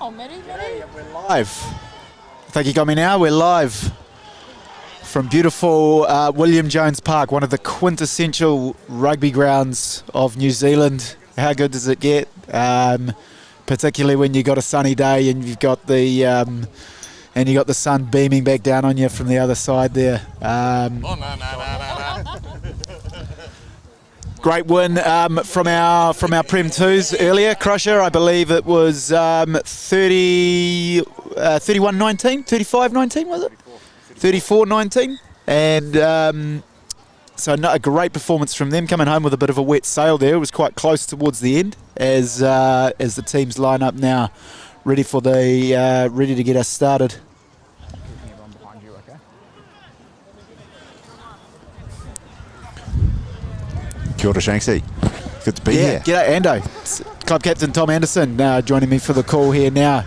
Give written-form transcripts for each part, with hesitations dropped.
We're live. I think you got me now. We're live from beautiful William Jones Park, one of the quintessential rugby grounds of New Zealand. How good does it get? Particularly when you got a sunny day and you've got the sun beaming back down on you from the other side there. Great win from our Prem 2s earlier. Crusher, I believe it was 31-19, 35-19 was it? 34-19. And so a great performance from them, coming home with a bit of a wet sail there. It was quite close towards the end as the teams line up now, ready to get us started. Kia ora, Shanksy. Good to be here. G'day, Ando. Club captain Tom Anderson joining me for the call here now.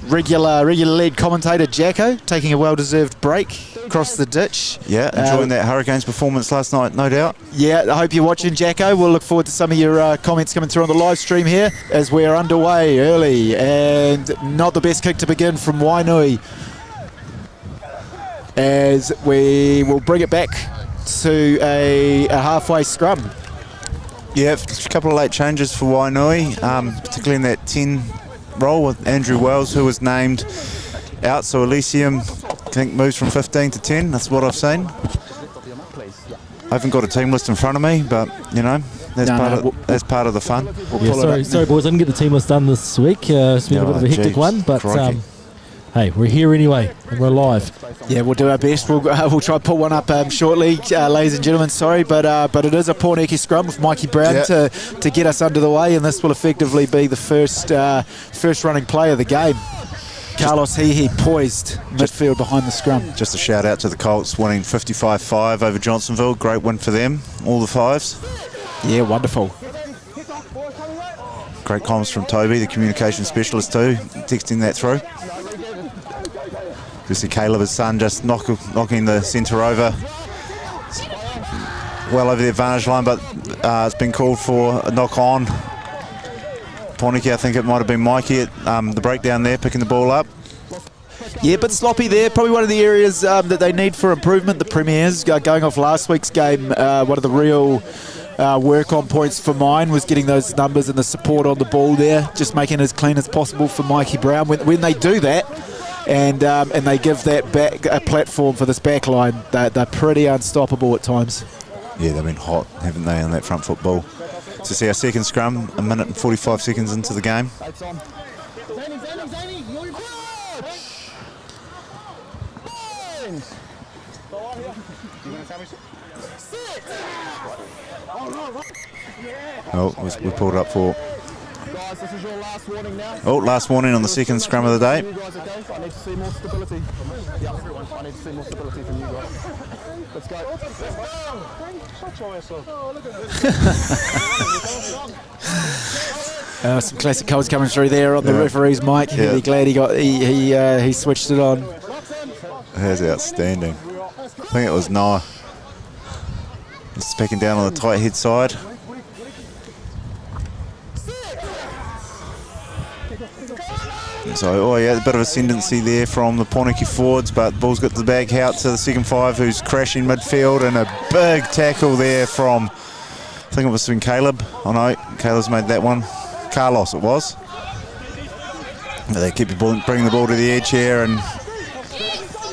Regular lead commentator Jacko taking a well-deserved break across the ditch. Yeah, enjoying that Hurricanes performance last night, no doubt. Yeah, I hope you're watching, Jacko. We'll look forward to some of your comments coming through on the live stream here as we're underway early. And not the best kick to begin from Wainui, as we will bring it back to a halfway scrum. Yeah, a couple of late changes for Wainui, particularly in that 10 role with Andrew Wells, who was named out. So Elysium, I think, moves from 15 to 10. That's what I've seen. I haven't got a team list in front of me, but, you know, that's part of the fun. Sorry, boys, I didn't get the team list done this week. It's been a bit of a hectic one, but hey, we're here anyway, and we're live. Yeah, we'll do our best. We'll try and put one up shortly, ladies and gentlemen. Sorry, but it is a Pōneke scrum with Mikey Brown to get us under the way, and this will effectively be the first running play of the game. Carlos Hihi poised midfield behind the scrum. Just a shout out to the Colts winning 55-5 over Johnsonville. Great win for them, all the fives. Yeah, wonderful. Great comments from Toby, the communication specialist too, texting that through. You see Caleb, his son, just knocking the centre over. Well over the advantage line, but it's been called for a knock on. Pōneke, I think it might have been Mikey at the breakdown there, picking the ball up. Yeah, but sloppy there. Probably one of the areas that they need for improvement. The Premiers, going off last week's game, one of the real work on points for mine was getting those numbers and the support on the ball there, just making it as clean as possible for Mikey Brown. When they do that, and they give that back a platform for this back line, they're pretty unstoppable at times. Yeah, they've been hot, haven't they, on that front foot ball. To see our second scrum, 1 minute and 45 seconds into the game. Oh, we pulled up for... Guys, this is your last warning now. Oh, last warning on the second scrum of the day. You guys, okay? I need to see more stability. Yeah, everyone. I need to see more stability from you guys. Let's go. Some classic calls coming through there on the referee's mic. Yeah. Really glad he switched it on. That's outstanding. I think it was Noah. He's speaking down on the tight head side. So, a bit of ascendancy there from the Pōneke forwards, but the ball's got the bag out to the second five, who's crashing midfield, and a big tackle there from, I think it was from Caleb. Oh no, Caleb's made that one. Carlos it was. But they keep bringing the ball to the edge here, and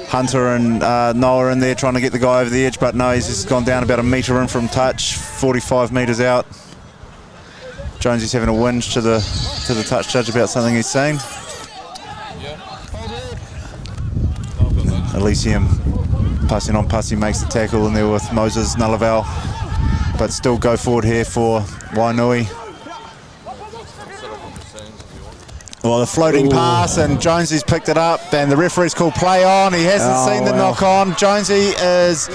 Hunter and Noah in there trying to get the guy over the edge, but no, he's just gone down about a metre in from touch, 45 metres out. Jonesy's having a whinge to the touch judge about something he's seen. Elysium passing on Pussy makes the tackle in there with Moses Nullaval, but still go forward here for Wainui. Well, the floating pass, and Jonesy's picked it up, and the referee's called play on. He hasn't seen the knock on. Jonesy is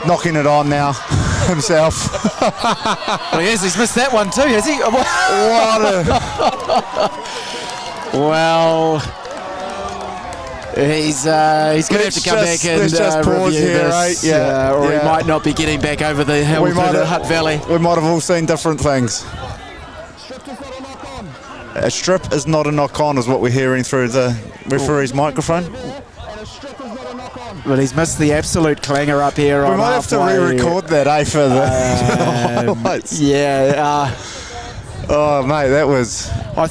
knocking it on now himself. Well, yes, he's missed that one too, has he? Well, he's going to have to come back and review this, or he might not be getting back over the hill to the Hutt Valley. We might have all seen different things. A strip is not a knock-on, is what we're hearing through the referee's microphone. And a strip is not a knock-on. But he's missed the absolute clanger up here We on might have to halfway. re-record that, for the highlights. Yeah, Oh, mate, that was... I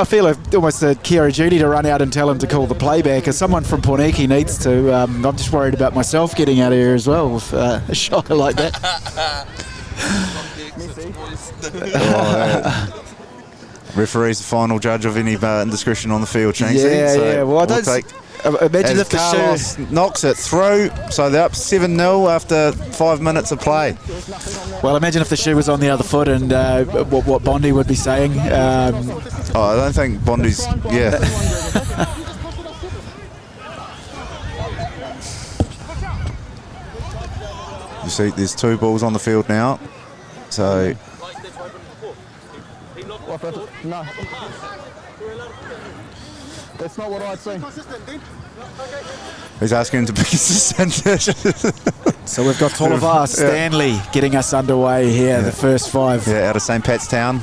feel almost a care duty to run out and tell him to call the playback. As someone from Pōneke needs to, I'm just worried about myself getting out of here as well with a shocker like that. Referee's the final judge of any indiscretion on the field, Shanksy. Yeah. Well, I don't imagine as if the Carlos knocks it through, so they're up 7-0 after 5 minutes of play. Well, imagine if the shoe was on the other foot and what Bondi would be saying. I don't think Bondi's... Yeah. You see, there's 2 balls on the field now. So... No. That's not what I'd say. He's asking him to be consistent. So we've got Tolava Stanley getting us underway here, the first 5. Yeah, out of St. Pat's Town.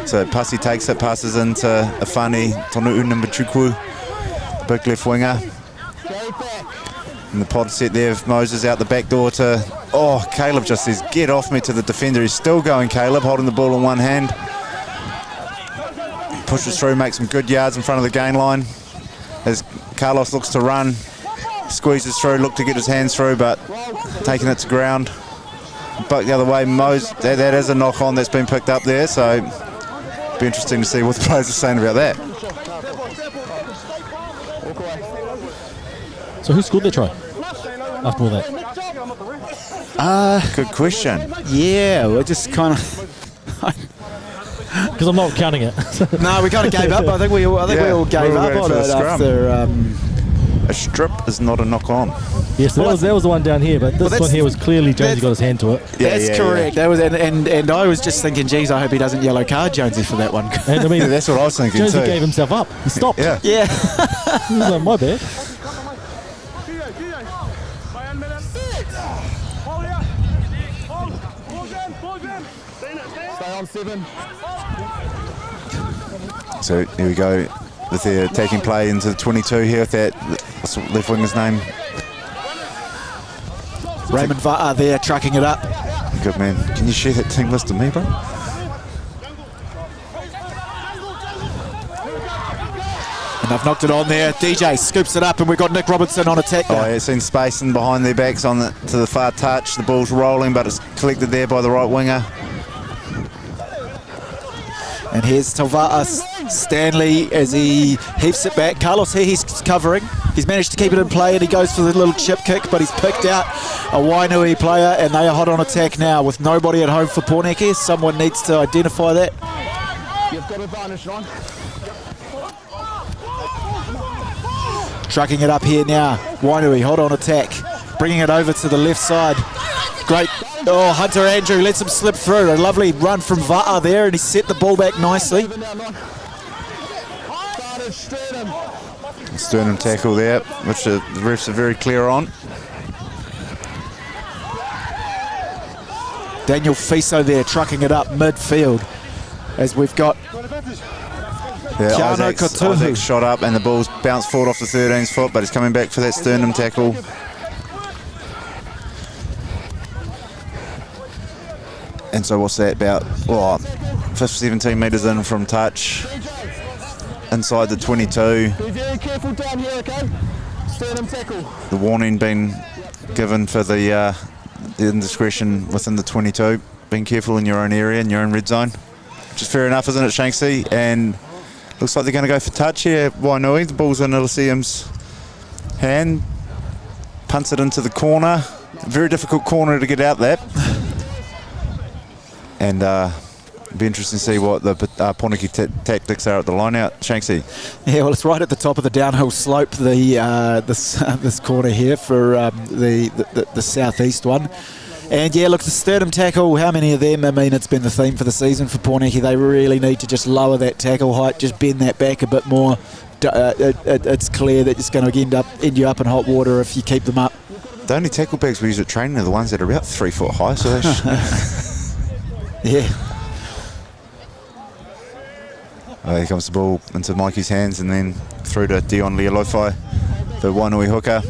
So Pasi takes it, passes into Afani, Tonu'u Nimbachuku, the big left winger. And the pod set there of Moses out the back door to... Oh, Caleb just says, get off me to the defender. He's still going, Caleb, holding the ball in one hand. Pushes through, makes some good yards in front of the gain line. As Carlos looks to run, squeezes through, look to get his hands through, but taking it to ground. But the other way, that is a knock-on that's been picked up there, so be interesting to see what the players are saying about that. So who scored their try after all that? Good question. Yeah, we're just kind of... Because I'm not counting it. No, we kind of gave up. I think we all gave up on it after... A strip is not a knock-on. Yes, that was the one down here, but this one here was clearly Jonesy got his hand to it. That's correct. That was, and I was just thinking, geez, I hope he doesn't yellow card Jonesy for that one. And I mean, that's what I was thinking Jonesy too. gave himself up. He stopped. Yeah. He was like, my bad. Stay on 7. So here we go with their attacking play into the 22 here with that left winger's name. Raymond Va'a there trucking it up. Good man. Can you share that team list with me, bro? And they've knocked it on there. DJ scoops it up and we've got Nick Robertson on attack now. Oh, yeah, it's in space and behind their backs to the far touch. The ball's rolling, but it's collected there by the right winger. And here's Tolva'a Stanley as he heaves it back. Carlos here, he's covering. He's managed to keep it in play and he goes for the little chip kick, but he's picked out a Wainui player and they are hot on attack now with nobody at home for Pōneke. Someone needs to identify that. You've got advantage, Ron. Trucking it up here now. Wainui hot on attack. Bringing it over to the left side. Great. Oh, Hunter Andrew lets him slip through. A lovely run from Va'a there, and he set the ball back nicely. Sternum tackle there, which the refs are very clear on. Daniel Fiso there trucking it up midfield as we've got Isaac's shot up and the ball's bounced forward off the 13's foot, but he's coming back for that sternum tackle. And so what's that, about 17 metres in from touch, inside the 22. Be very careful down here, okay? Sternum tackle. The warning being given for the indiscretion within the 22. Being careful in your own area, in your own red zone. Which is fair enough, isn't it, Shanksy? And looks like they're going to go for touch here. Wainui, the ball's in Elysium's hand. Punts it into the corner. Very difficult corner to get out that. And it'll be interesting to see what the Pōneke tactics are at the line out. Shanksy. Yeah, well, it's right at the top of the downhill slope, this corner here for the southeast one. And yeah, look, the sternum tackle, how many of them? I mean, it's been the theme for the season for Pōneke. They really need to just lower that tackle height, just bend that back a bit more. It's clear that it's going to end you up in hot water if you keep them up. The only tackle bags we use at training are the ones that are about 3 foot high, so they yeah. Here comes the ball into Mikey's hands and then through to Dion Leolofai, the Wainui hooker.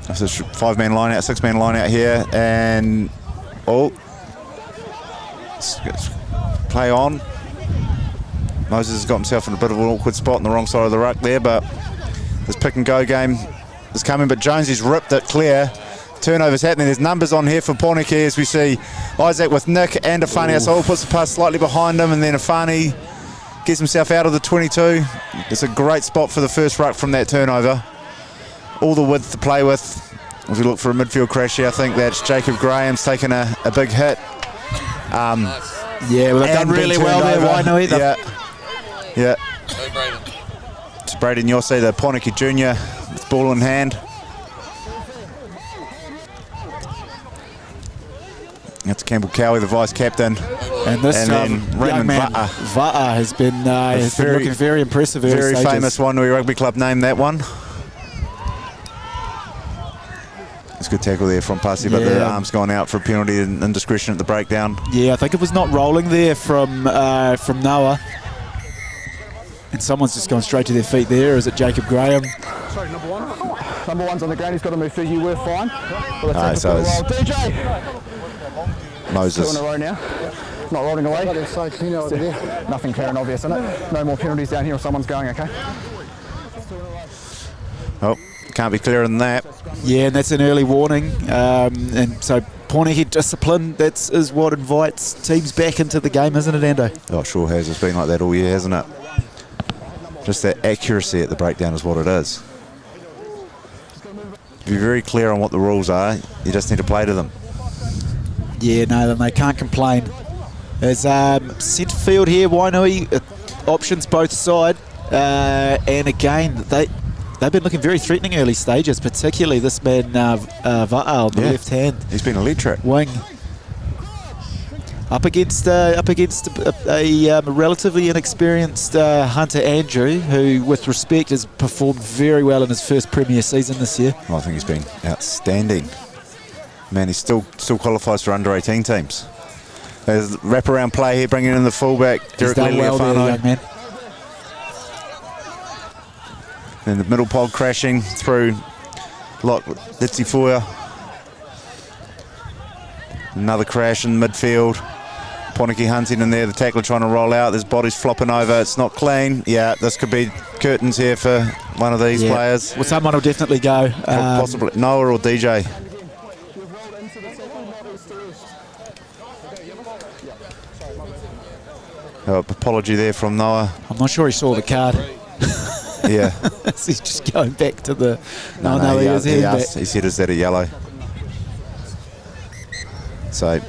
It's a 5-man line out, 6-man line out here, and play on. Moses has got himself in a bit of an awkward spot on the wrong side of the ruck there, but this pick and go game is coming, but Jonesy's ripped it clear. Turnovers happening. There's numbers on here for Pōneke as we see Isaac with Nick and Afani Asol puts the pass slightly behind him, and then Afani gets himself out of the 22. It's a great spot for the first ruck from that turnover. All the width to play with. If we look for a midfield crash here, I think that's Jacob Graham's taken a big hit. Yeah, well, they've done really well there, Wainui. Yeah. It's Braden Yossi, the Pōneke Junior, with ball in hand. That's Campbell Cowie, the vice captain. And this then young man, Va'a, has been looking very impressive. Very famous Wainui Rugby Club name, that one. It's a good tackle there from Pasi, but the arm's gone out for a penalty and indiscretion at the breakdown. Yeah, I think it was not rolling there from Noah. And someone's just gone straight to their feet there. Is it Jacob Graham? Sorry, number one. Number one's on the ground. He's got to move through. You were fine. So it's DJ. Moses. 2 in a row now. Not rolling away. Nothing clear and obvious, isn't it? No more penalties down here or someone's going, okay? Oh, can't be clearer than that. Yeah, and that's an early warning. And so Pōneke discipline, is what invites teams back into the game, isn't it, Ando? Oh, it sure has. It's been like that all year, hasn't it? Just that accuracy at the breakdown is what it is. Be very clear on what the rules are. You just need to play to them. Yeah, no, then they can't complain. There's centre field here, Wainui, options both side. And again, they've been looking very threatening early stages, particularly this man Va'a on the left hand. He's been electric. Wing. Up against a relatively inexperienced Hunter Andrew, who, with respect, has performed very well in his first Premier season this year. I think he's been outstanding. Man, he still qualifies for under-18 teams. There's wraparound play here, bringing in the fullback, Derek Leolofai. Man. And the middle pod crashing through Lot Litzifoya. Another crash in midfield. Pōneke hunting in there, the tackler trying to roll out, there's bodies flopping over, it's not clean. Yeah, this could be curtains here for one of these players. Well, someone will definitely go. Possibly Noah or DJ. Apology there from Noah. I'm not sure he saw the card. Yeah. He's just going back to the... He said, is that a yellow? So,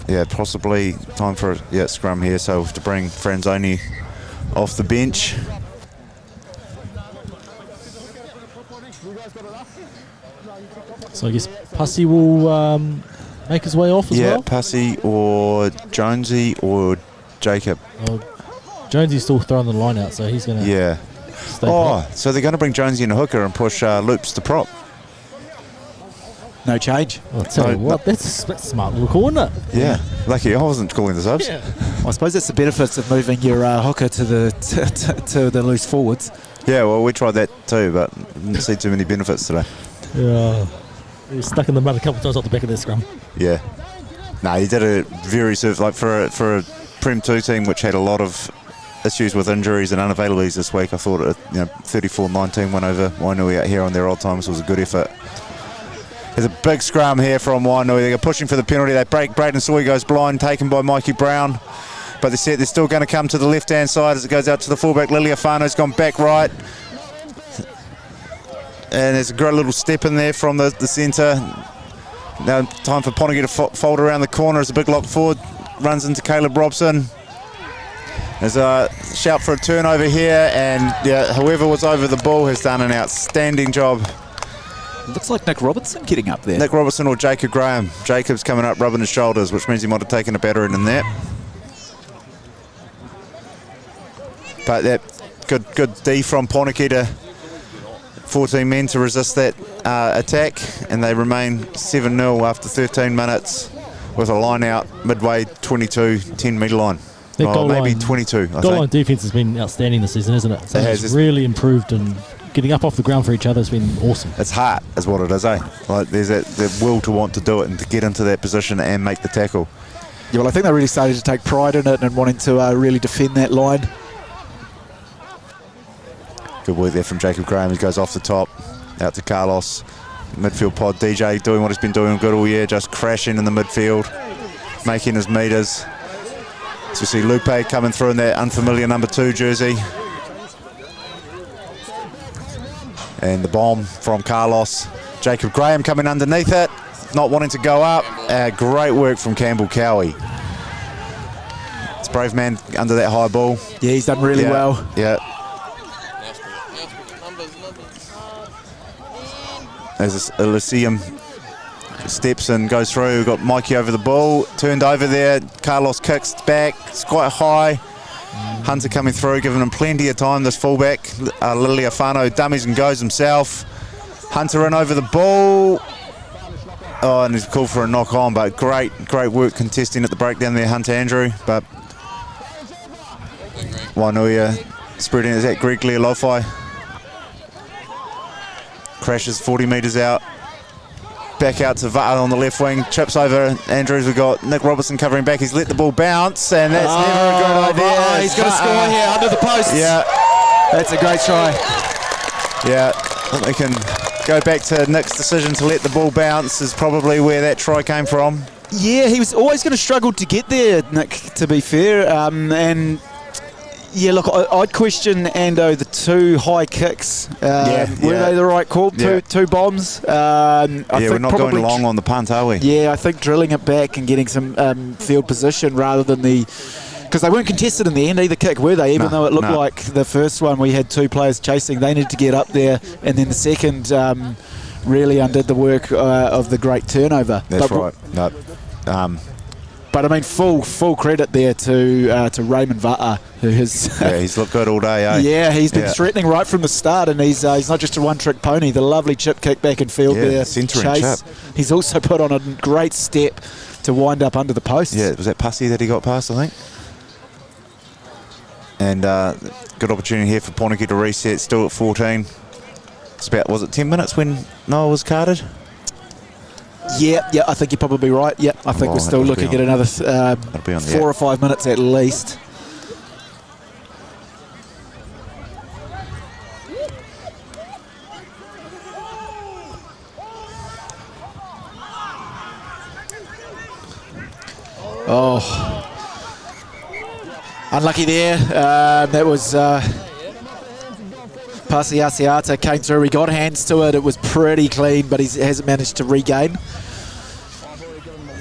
yeah, possibly time for a scrum here. So we have to bring Franzoni off the bench. So I guess Pasi will make his way off as well? Yeah, Pasi or Jonesy or Jacob. Jonesy's still throwing the line out, so he's going to stay put. So they're going to bring Jonesy in a hooker and push Loops to prop. No change. I'll tell you what, that's a smart little call, isn't it? Yeah. Lucky I wasn't calling the subs. Yeah. Well, I suppose that's the benefits of moving your hooker to the loose forwards. Yeah, well, we tried that too, but didn't see too many benefits today. Yeah. He was stuck in the mud a couple of times off the back of their scrum. Yeah. No, he did a very for a Prem 2 team which had a lot of issues with injuries and unavailabilities this week. I thought 34-19 win over Wainui out here on their old times was a good effort. There's a big scrum here from Wainui. They're pushing for the penalty. They break. Braden Soy goes blind, taken by Mikey Brown. But they said they're still going to come to the left-hand side as it goes out to the fullback. Liliafano's gone back right. And there's a great little step in there from the centre. Now time for Pōneke to fold around the corner as a big lock forward. Runs into Caleb Robson. There's a shout for a turnover here. And whoever was over the ball has done an outstanding job. Looks like Nick Robertson getting up there. Nick Robertson or Jacob Graham. Jacob's coming up rubbing his shoulders, which means he might have taken a battering in there. But that good D from Pōneke to 14 men to resist that attack, and they remain 7-0 after 13 minutes with a line out midway 22, 10 metre line. maybe 22, I Goal line think. defence has been outstanding this season, isn't it? So It has. it's really improved, and getting up off the ground for each other has been awesome. It's heart is what it is, eh? Like there's the will to want to do it and to get into that position and make the tackle. Yeah, well, I think they're really starting to take pride in it and wanting to really defend that line. Good work there from Jacob Graham. He goes off the top, out to Carlos. Midfield pod, DJ doing what he's been doing good all year, just crashing in the midfield, making his meters. So we see Lupe coming through in that unfamiliar number 2 jersey. And the bomb from Carlos. Jacob Graham coming underneath it, not wanting to go up. Great work from Campbell Cowie. It's brave man under that high ball. Yeah, he's done really well. Yeah. As Elysium steps in, goes through, we've got Mikey over the ball, turned over there, Carlos kicks back, it's quite high. Hunter coming through, giving him plenty of time, this fullback. Liliafano dummies and goes himself. Hunter in over the ball. Oh, and he's called for a knock on, but great work contesting at the breakdown there, Hunter Andrew. But Wainuia spreading, is that Greg Leolofai? Crashes 40 metres out. Back out to Vata on the left wing. Chips over Andrews. We've got Nick Robertson covering back. He's let the ball bounce, and that's never a good idea. He's got to score here under the post. Yeah. That's a great try. Yeah. I think we can go back to Nick's decision to let the ball bounce is probably where that try came from. Yeah, he was always going to struggle to get there, Nick, to be fair. And yeah, look, I'd question Ando the 2 high kicks. Were they the right call? Two bombs. I think we're not going long on the punt, are we? Yeah, I think drilling it back and getting some field position rather than because they weren't contested in the end either kick, were they? Even though it looked like the first one we had 2 players chasing, they needed to get up there, and then the second really undid the work of the great turnover. That's right. No. But I mean, full credit there to Raymond Vata, who has he's looked good all day, eh? Yeah, he's been threatening right from the start, and he's not just a one-trick pony. The lovely chip kick back in field there, centering chase. chip. He's also put on a great step to wind up under the post. Yeah, was that Pussy that he got past, I think? And good opportunity here for Pōneke to reset. Still at 14. It's about, was it 10 minutes when Noah was carded? Yeah, I think you're probably right. Yeah, I think we're still looking at another 4 or 5 minutes at least. Oh, unlucky there. That was Pasiasiata came through. He got hands to it. It was pretty clean, but he hasn't managed to regain.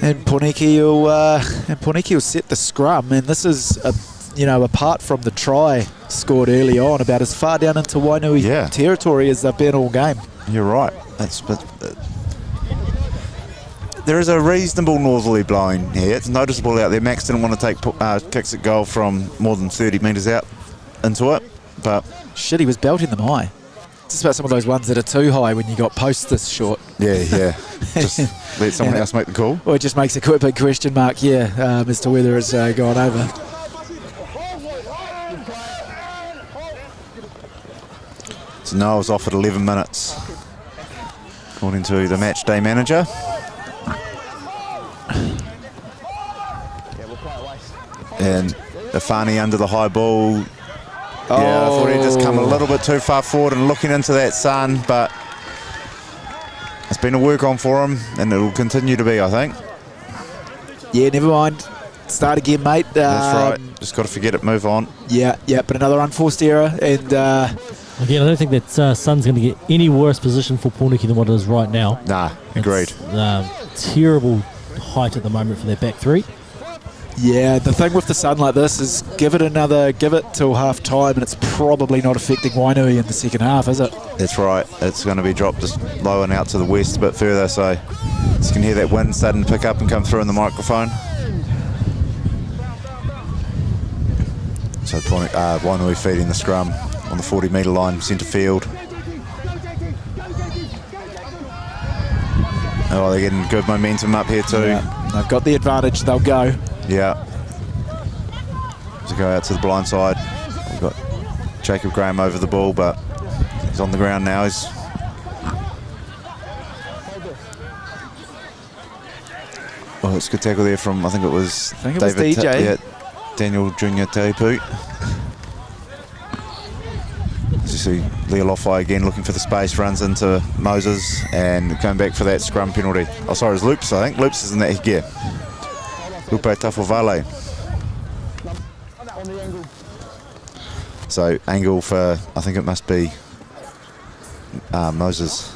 And Pōneke will set the scrum. And this is, apart from the try scored early on, about as far down into Wainui territory as they've been all game. You're right. There is a reasonable northerly blowing here. It's noticeable out there. Max didn't want to take kicks at goal from more than 30 metres out into it, but shit, he was belting them high. It's just about some of those ones that are too high when you got posts this short. Yeah. Just let someone else make the call. Or it just makes a big question mark, as to whether it's gone over. So Noah's off at 11 minutes, according to the match day manager. And Afani under the high ball. Yeah, I thought he'd just come a little bit too far forward and looking into that sun, but it's been a work on for him, and it'll continue to be, I think. Yeah, never mind. Start again, mate. That's right. Just got to forget it, move on. Yeah, but another unforced error. And again, I don't think that sun's going to get any worse position for Pōneke than what it is right now. Nah, agreed. It's, terrible height at the moment for their back 3. Yeah, the thing with the sun like this is give it till half time, and it's probably not affecting Wainui in the second half, is it? That's right. It's going to be dropped just low and out to the west a bit further, so you can hear that wind starting to pick up and come through in the microphone. So Wainui feeding the scrum on the 40-metre line, centre field. Oh, they're getting good momentum up here too. Yeah, they've got the advantage, they'll go. Yeah. to go out to the blind side. We've got Jacob Graham over the ball, but he's on the ground now. Oh, it's a good tackle there from, I think it was DJ. Daniel Junior Teipu. As you see, Leolofai again looking for the space, runs into Moses and going back for that scrum penalty. Oh, sorry, it's Loops, I think. Loops is in that gear. Lupe Tafovale. So, angle for, I think it must be Moses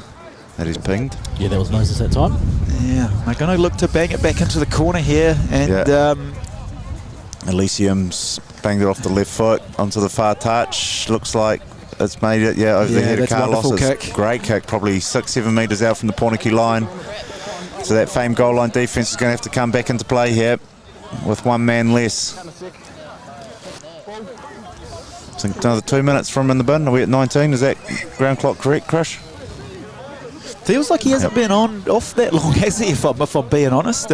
that is pinged. Yeah, that was Moses that time. Yeah, they're going to look to bang it back into the corner here. And Elysium's banged it off the left foot onto the far touch. Looks like it's made it, over the head of Carlos. Kick. Great kick, probably 6-7 metres out from the Pōneke line. So that famed goal line defence is going to have to come back into play here with one man less. I think another 2 minutes from in the bin. Are we at 19? Is that ground clock correct, Crush? Feels like he hasn't been off that long, has he, if I'm being honest.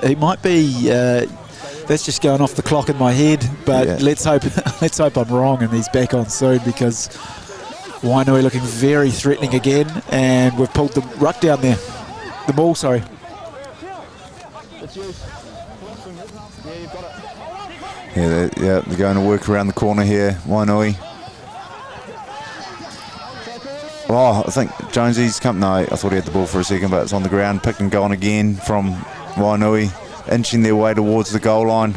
He might be, that's just going off the clock in my head, but let's hope I'm wrong and he's back on soon, because Wainui looking very threatening again, and we've pulled the ruck down there. The ball, sorry. They're going to work around the corner here, Wainui. Oh, I think Jonesy's come. No, I thought he had the ball for a second, but it's on the ground. Pick and go on again from Wainui, inching their way towards the goal line.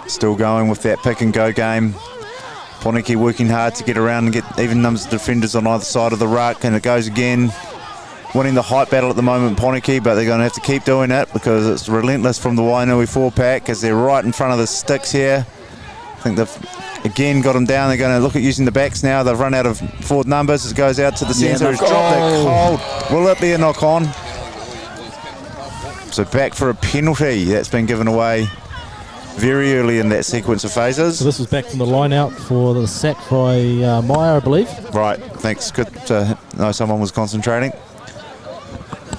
Still going with that pick and go game. Pōneke working hard to get around and get even numbers of defenders on either side of the ruck, and it goes again. Winning the height battle at the moment, Pōneke, but they're going to have to keep doing it because it's relentless from the Wainui 4-pack as they're right in front of the sticks here. I think they've again got them down. They're going to look at using the backs now. They've run out of forward numbers. It goes out to the centre. It's dropped it cold. Will it be a knock on? So back for a penalty. That's been given away very early in that sequence of phases. So this was back from the line out for the sack by Meyer, I believe. Right, thanks. Good to know someone was concentrating.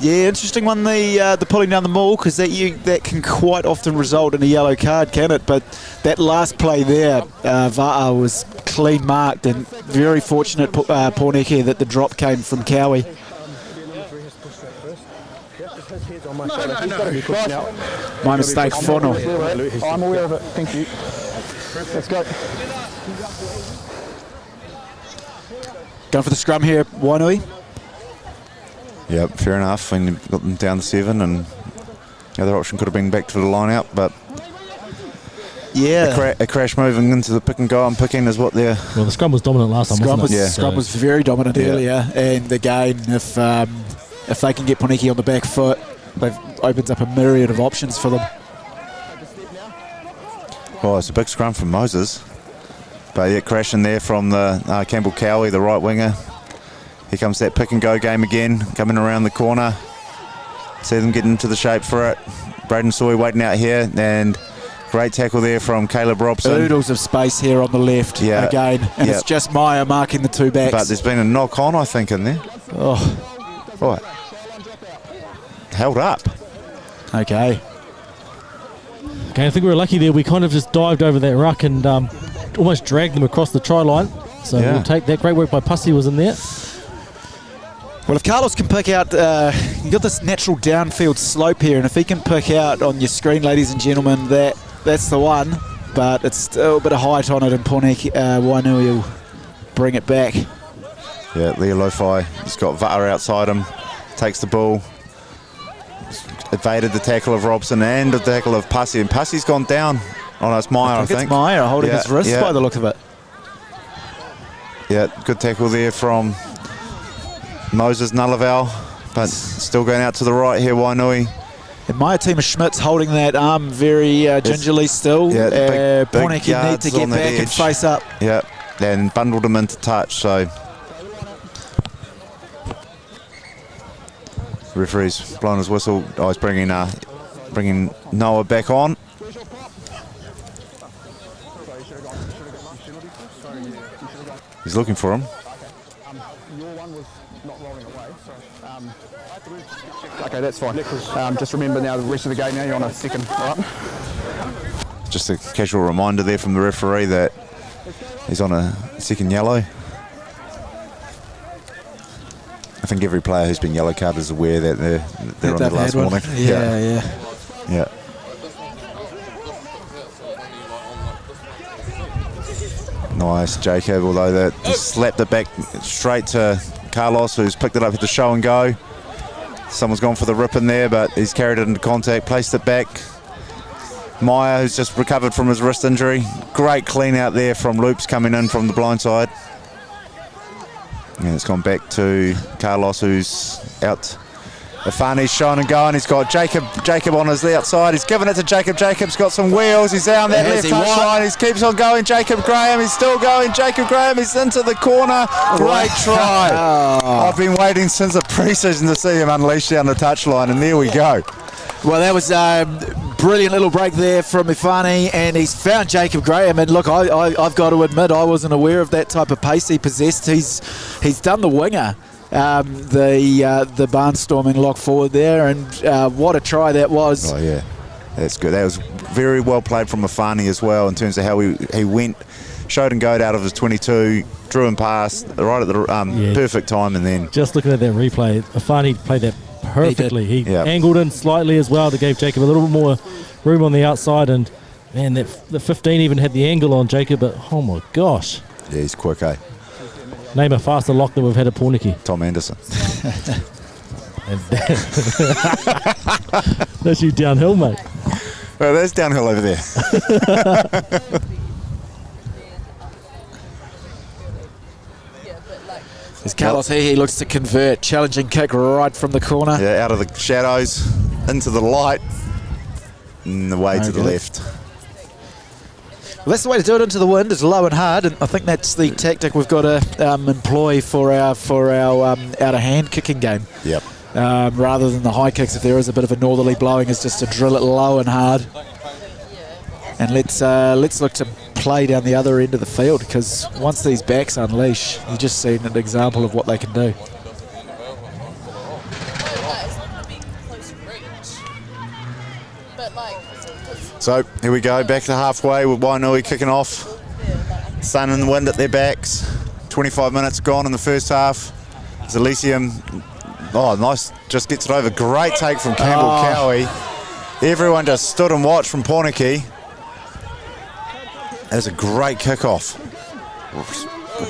Yeah, interesting one, the pulling down the maul, because that can quite often result in a yellow card, can it? But that last play there, Va'a was clean marked, and very fortunate Pōneke that the drop came from Cowie. My mistake, Fono. I'm aware of it, thank you. Let's go. Going for the scrum here, Wainui. Yep, fair enough. When you've got them down to 7, and the other option could have been back to the line out, but a crash moving into the pick and go and picking is what they're... Well, the scrum was dominant last time, wasn't it? Scrum was very dominant earlier, and again, if they can get Pōneke on the back foot, they've opens up a myriad of options for them. Oh, it's a big scrum from Moses, but crashing there from the Campbell Cowie, the right winger. Here comes that pick and go game again, coming around the corner. See them getting into the shape for it. Braden Soy waiting out here, and great tackle there from Caleb Robson. Oodles of space here on the left again, and it's just Meyer marking the two backs. But there's been a knock on, I think, in there. Oh, held up. Okay, I think we were lucky there. We kind of just dived over that ruck and almost dragged them across the try line. So we'll take that. Great work by Pussy was in there. Well, if Carlos can pick out, you've got this natural downfield slope here, and if he can pick out on your screen, ladies and gentlemen, that's the one. But it's still a bit of height on it, and Pōneke Wainui will bring it back. Yeah, Leolofai, he's got Va'a outside him, takes the ball, evaded the tackle of Robson and the tackle of Pussy, and Pussy's gone down. Oh no, it's Meyer, I think. It's Meyer holding his wrist by the look of it. Yeah, good tackle there from Moses Nullaval, but still going out to the right here, Wainui. And my team of Schmidt's holding that arm very gingerly still. Yeah, Pōneke need to get back and face up. Yeah, and bundled him into touch, so the referee's blown his whistle. Oh, he's bringing Noah back on. He's looking for him. Your one was not rolling away, so... okay, that's fine. Just remember now the rest of the game now, you're on a second, all right? Just a casual reminder there from the referee that he's on a second yellow. I think every player who's been yellow carded is aware that they're on their last warning. Yeah. Nice, Jacob, although that just slapped it back straight to Carlos, who's picked it up with the show and go. Someone's gone for the rip in there, but he's carried it into contact, placed it back. Meyer, who's just recovered from his wrist injury. Great clean out there from Loops coming in from the blind side. And it's gone back to Carlos, who's out. Afani's showing and going. He's got Jacob on his outside. He's given it to Jacob. Jacob's got some wheels. He's down that left touchline. He keeps on going. Jacob Graham. He's still going. Jacob Graham is into the corner. Great try. I've been waiting since the pre-season to see him unleash down the touchline, and there we go. Well, that was a brilliant little break there from Ifani, and he's found Jacob Graham. And look, I've got to admit, I wasn't aware of that type of pace he possessed. He's done the winger. The barnstorming lock forward there, and what a try that was. Oh yeah, that's good. That was very well played from Afani as well in terms of how he went, showed and goed out of his 22, drew and passed right at the perfect time, and then just looking at that replay, Afani played that perfectly. He angled in slightly as well to give Jacob a little bit more room on the outside, and man, the 15 even had the angle on Jacob, but oh my gosh. Yeah, he's quick, eh? Name a faster lock than we've had at Pōneke. Tom Anderson. That's you downhill, mate. Well, that's downhill over there. As Carlos he looks to convert, challenging kick right from the corner. Yeah, out of the shadows, into the light, and away to the left. Well, that's the way to do it, into the wind, is low and hard, and I think that's the tactic we've got to employ for our out-of-hand kicking game. Yep. Rather than the high kicks, if there is a bit of a northerly blowing, is just to drill it low and hard. And let's look to play down the other end of the field, because once these backs unleash, you've just seen an example of what they can do. So here we go, back to halfway with Wainui kicking off. Sun and the wind at their backs. 25 minutes gone in the first half. Zalesium, nice, just gets it over. Great take from Campbell Cowie. Everyone just stood and watched from Pōneke. That was a great kickoff.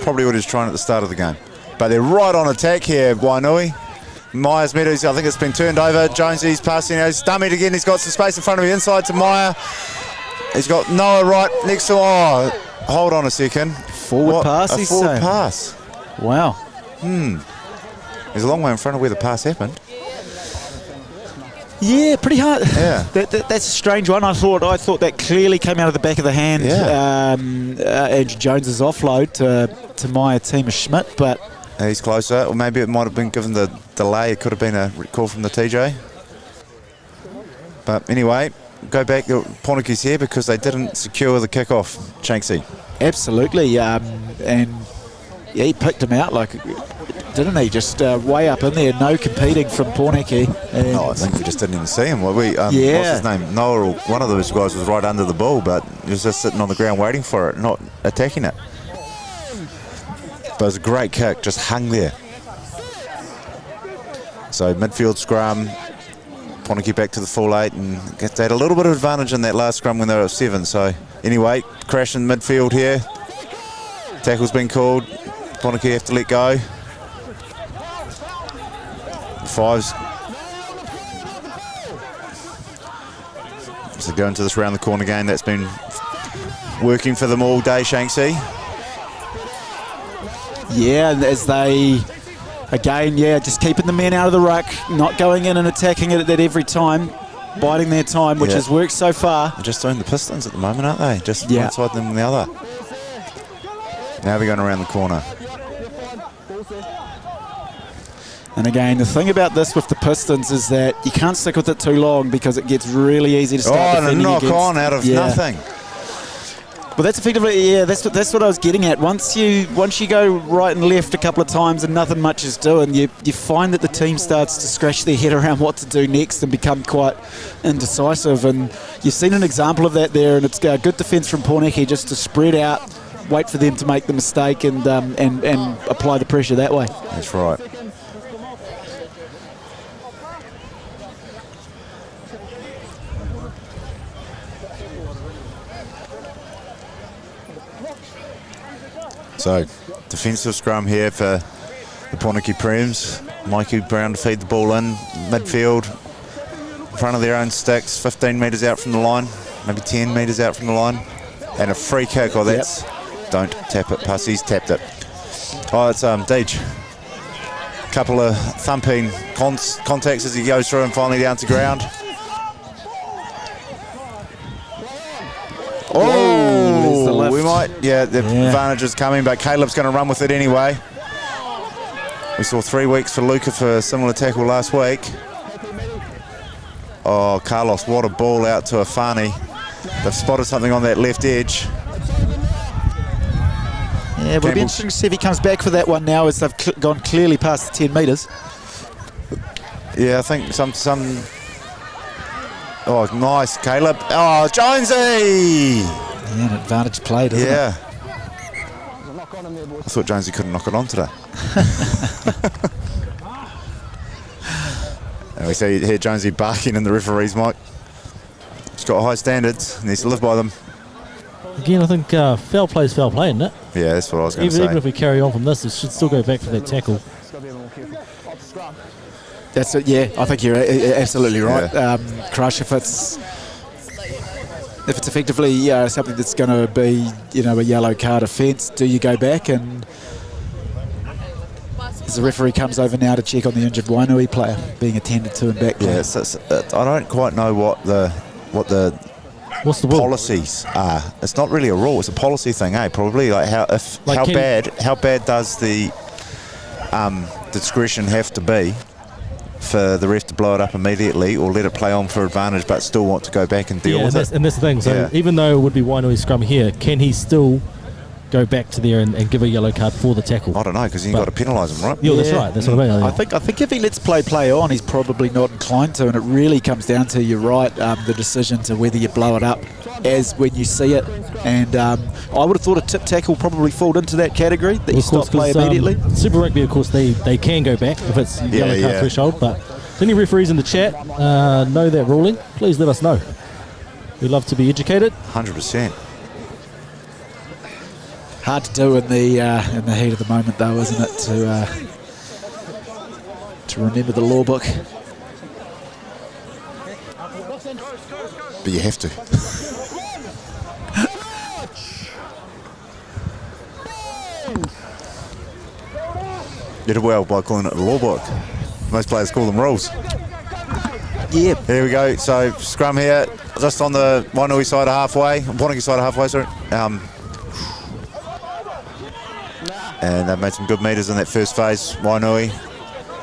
Probably what he was trying at the start of the game. But they're right on attack here, Wainui. Myers Meadows, I think it's been turned over. Jonesy's passing, he's dummied again. He's got some space in front of him, inside to Meyer. He's got Noah right next to hold on a second. Forward pass, a forward pass. Wow. He's a long way in front of where the pass happened. Yeah, pretty hard. Yeah. That's a strange one. I thought that clearly came out of the back of the hand. Yeah. Andrew Jones's offload to Meyer Tima Schmidt, but he's closer, or maybe it might have been given the delay. It could have been a call from the TJ. But anyway, go back to Pōneke's here because they didn't secure the kickoff, Shanksy. Absolutely, and he picked him out, didn't he? Just way up in there, no competing from Pōneke. I think we just didn't even see him. What's his name? Noah, or one of those guys was right under the ball, but he was just sitting on the ground waiting for it, not attacking it. But it was a great kick, just hung there. So midfield scrum, Pōneke back to the full 8, and they had a little bit of advantage in that last scrum when they were at 7. So anyway, crash in midfield here. Tackle's been called. Pōneke have to let go. Fives. So go into this round the corner game. That's been working for them all day, Shanksy. Yeah, as they, again, just keeping the men out of the ruck, not going in and attacking it at every time, biding their time, which has worked so far. They're just doing the Pistons at the moment, aren't they? Just one side than the other. Now they're going around the corner. And again, the thing about this with the Pistons is that you can't stick with it too long because it gets really easy to start defending and a knock against. on out of nothing. Well, that's effectively, yeah, that's what I was getting at. Once you go right and left a couple of times and nothing much is doing, you find that the team starts to scratch their head around what to do next and become quite indecisive. And you've seen an example of that there, and it's a good defence from Pōneke just to spread out, wait for them to make the mistake and apply the pressure that way. That's right. So, defensive scrum here for the Pōneke Prems. Mikey Brown to feed the ball in, midfield, in front of their own sticks, 15 metres out from the line, maybe 10 metres out from the line. And a free kick, that's... Don't tap it, Pussy's tapped it. Oh, it's Deej. Couple of thumping contacts as he goes through and finally down to ground. Oh, we might, the advantage is coming, but Caleb's going to run with it anyway. We saw 3 weeks for Luca for a similar tackle last week. Oh, Carlos, what a ball out to Afani. They've spotted something on that left edge. Yeah, it'll be interesting to see if he comes back for that one now as they've gone clearly past the 10 metres. Yeah, I think some... Oh, nice, Caleb. Oh, Jonesy! Yeah, an advantage played, isn't it? Yeah. I thought Jonesy couldn't knock it on today. And we see here Jonesy barking in the referee's mic. He's got high standards, needs to live by them. Again, I think foul play is foul play, isn't it? Yeah, that's what I was going to say. Even if we carry on from this, it should still go back for that tackle. That's it, yeah. I think you're absolutely right. Yeah. Crush, if it's effectively something that's going to be, a yellow card offence, do you go back? And as the referee comes over now to check on the injured Wainui player being attended to and back. Yeah, I don't quite know what the policies are. It's not really a rule; it's a policy thing, Probably like how bad does the discretion have to be for the ref to blow it up immediately or let it play on for advantage but still want to go back and deal with it. And that's the thing. So even though it would be Wainui scrum here, can he still go back to there and give a yellow card for the tackle? I don't know, because you've got to penalise him, right? Yeah, that's right. That's what I mean. I think if he lets play on, he's probably not inclined to, and it really comes down to, you're right, the decision to whether you blow it up as when you see it. And I would have thought a tip tackle probably fall into that category, that you stop play immediately. Super Rugby, of course, they can go back if it's yellow card threshold, but if any referees in the chat know that ruling, please let us know. We'd love to be educated. 100%. Hard to do in the heat of the moment, though, isn't it? To remember the law book. But you have to. You did well by calling it a law book. Most players call them rules. Yeah. Here we go. So scrum here, just on the Wainui side of halfway, Pōneke side of halfway. Sorry. And they've made some good meters in that first phase. Wainui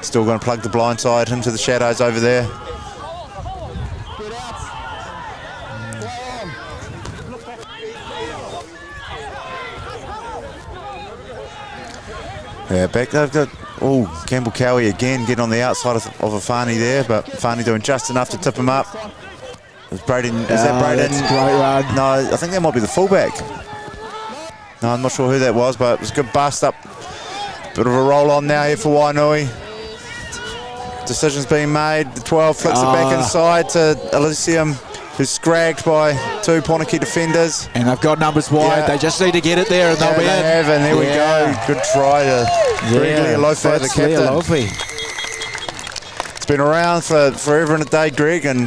still going to plug the blind side into the shadows over there. Yeah, back they've got Campbell Cowie again getting on the outside of Afani there, but Afani doing just enough to tip him up. Is that Braden? That's a great run. No, I think that might be the fullback. No, I'm not sure who that was, but it was a good bust up. Bit of a roll on now here for Wainui. Decisions being made. The 12 flicks it back inside to Elysium, who's scragged by two Pōneke defenders. And they've got numbers wide. Yeah. They just need to get it there and they'll be in. And there we go. Good try to Greg Lealofi, the captain. It's been around for forever and a day, Greg, and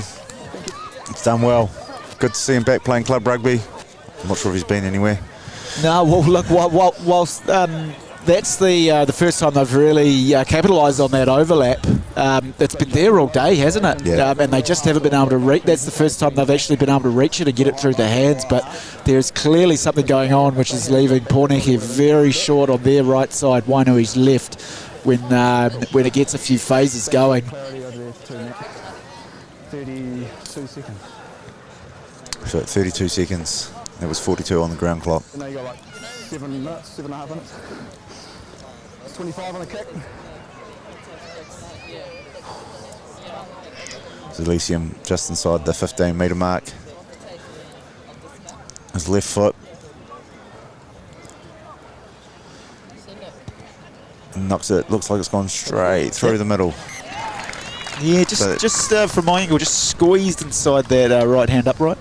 it's done well. Good to see him back playing club rugby. I'm not sure if he's been anywhere. No, well, look, whilst that's the first time they've really capitalised on that overlap. It's been there all day, hasn't it? Yeah. And they just haven't been able to reach. That's the first time they've actually been able to reach it and get it through their hands. But there's clearly something going on, which is leaving Pōneke very short on their right side, Wainui's left, when it gets a few phases going. 32 seconds. So at 32 seconds, It was 42 on the ground clock. And now you got like 7 minutes, 7.5 minutes. 25 on the kick. Elysium just inside the 15-metre mark. His left foot. Knocks it, looks like it's gone straight through the middle. Yeah, just from my angle, just squeezed inside that right hand upright.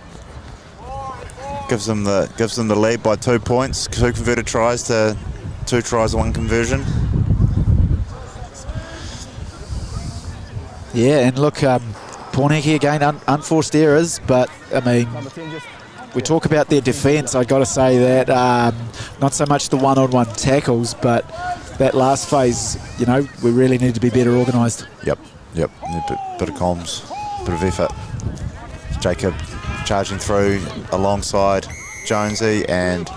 Gives them the lead by 2 points. 2 converted tries to 2 tries, 1 conversion. Yeah, and look, Pōneke again, unforced errors, but I mean, we talk about their defence. I got to say that not so much the one-on-one tackles, but that last phase, you know, we really need to be better organised. Yep. Need a bit of comms, bit of effort. Jacob charging through alongside Jonesy and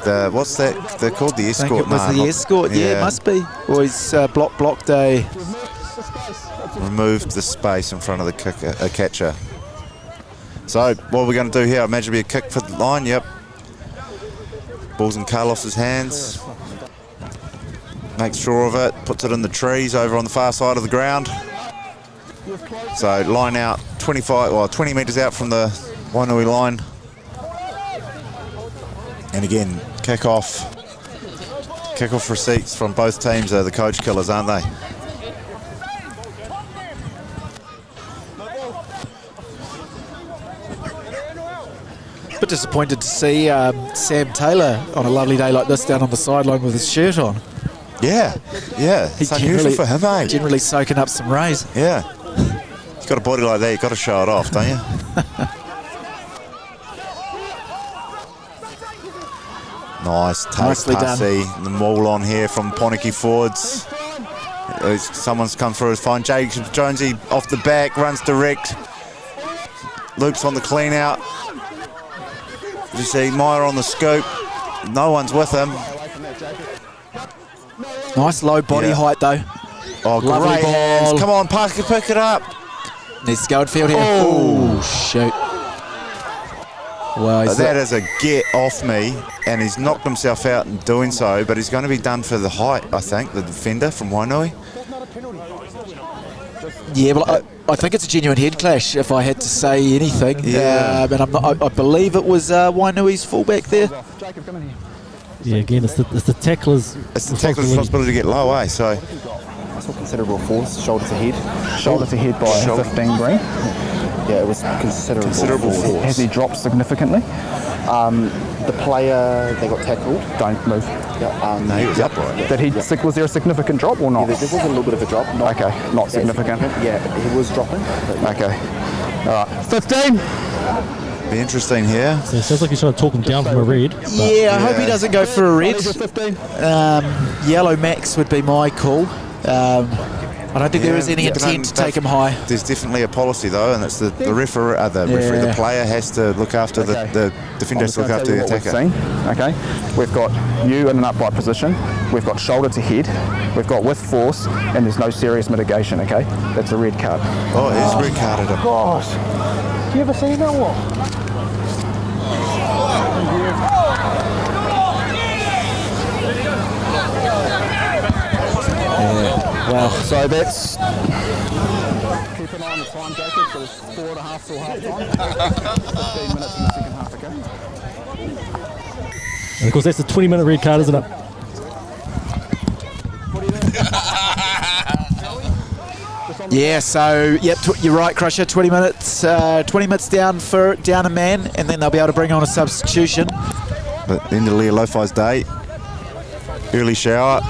the, what's that? They're called the escort. I think it was the escort. Yeah, it must be. Or he's blocked a. Removed the space in front of the kicker, catcher. So what are we going to do here? I imagine it'll be a kick for the line. Yep. Ball's in Carlos's hands. Makes sure of it. Puts it in the trees over on the far side of the ground. So line out 20 metres out from the Wainui line. And again, kick-off receipts from both teams are the coach killers, aren't they? Bit disappointed to see Sam Taylor on a lovely day like this down on the sideline with his shirt on. Yeah. It's unusual for him, eh? Generally soaking up some rays. Yeah. You've got a body like that, you've got to show it off, don't you? Nice Nicely passy. done. The maul on here from Pōneke forwards. Someone's come through his fine. Jacob Jonesy off the back, runs direct. Loops on the clean out. You see Meyer on the scoop. No one's with him. Nice low body height though. Oh, Lovely great ball. hands. Come on, Parker, pick it up. Needs to go in field here. Oh. Shoot. Well, That is a get off me, and he's knocked himself out in doing so, but he's going to be done for the height, I think, the defender from Wainui. Yeah, well, I think it's a genuine head clash, if I had to say anything. Yeah. And I believe it was Wainui's fullback there. Yeah, again, it's the tackler's It's the tackler's responsibility to get low, eh? So I saw considerable force, shoulder to head by 15 green. Yeah, it was considerable force. Has he dropped significantly? The player, they got tackled. Don't move. no, he was upright. Did he? Was there a significant drop or not? Yeah, there was a little bit of a drop. Not significant. Yeah, he was dropping. Okay. All right. 15. Be interesting here. So it sounds like he's trying to talk him down from a red. Yeah, I hope he doesn't go for a red. 15. Yellow max would be my call. I don't think there is any intent to take him high. There's definitely a policy though, and it's the referee, the player has to look after the defender has to look after the attacker. Okay, we've got you in an upright position. We've got shoulder to head. We've got with force, and there's no serious mitigation. Okay, that's a red card. Oh, he's red carded him. Gosh, do you ever see that one? Well, so that's. Keep an eye on the time, Jacob. So it's 4.5 till half time. 15 minutes in the second half, okay? And of course, that's the 20-minute red card, isn't it? yeah. So yep, you're right, Crusher. 20 minutes. 20 minutes down a man, and then they'll be able to bring on a substitution. But end of Lea Lo-Fi's day. Early shower.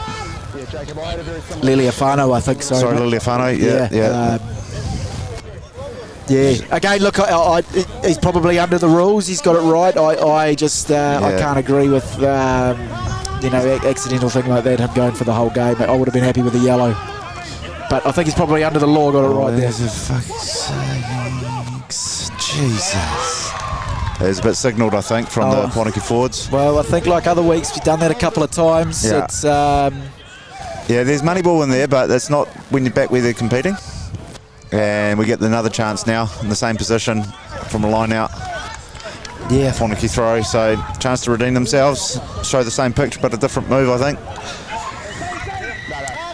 Liliafano, I think. Sorry, Liliafano. Yeah. Yeah. Again, look, he's probably under the rules. He's got it right. I can't agree with accidental thing like that. Him going for the whole game. I would have been happy with the yellow. But I think he's probably under the law. Got it right there. For fuck's sakes. Jesus. There's a bit signalled, I think, from the Pōneke forwards. Well, I think like other weeks, we've done that a couple of times. Yeah. It's yeah, there's money ball in there, but that's not when you're back where they're competing. And we get another chance now in the same position from a line out. Yeah. Pōneke throw, so chance to redeem themselves, show the same picture but a different move, I think.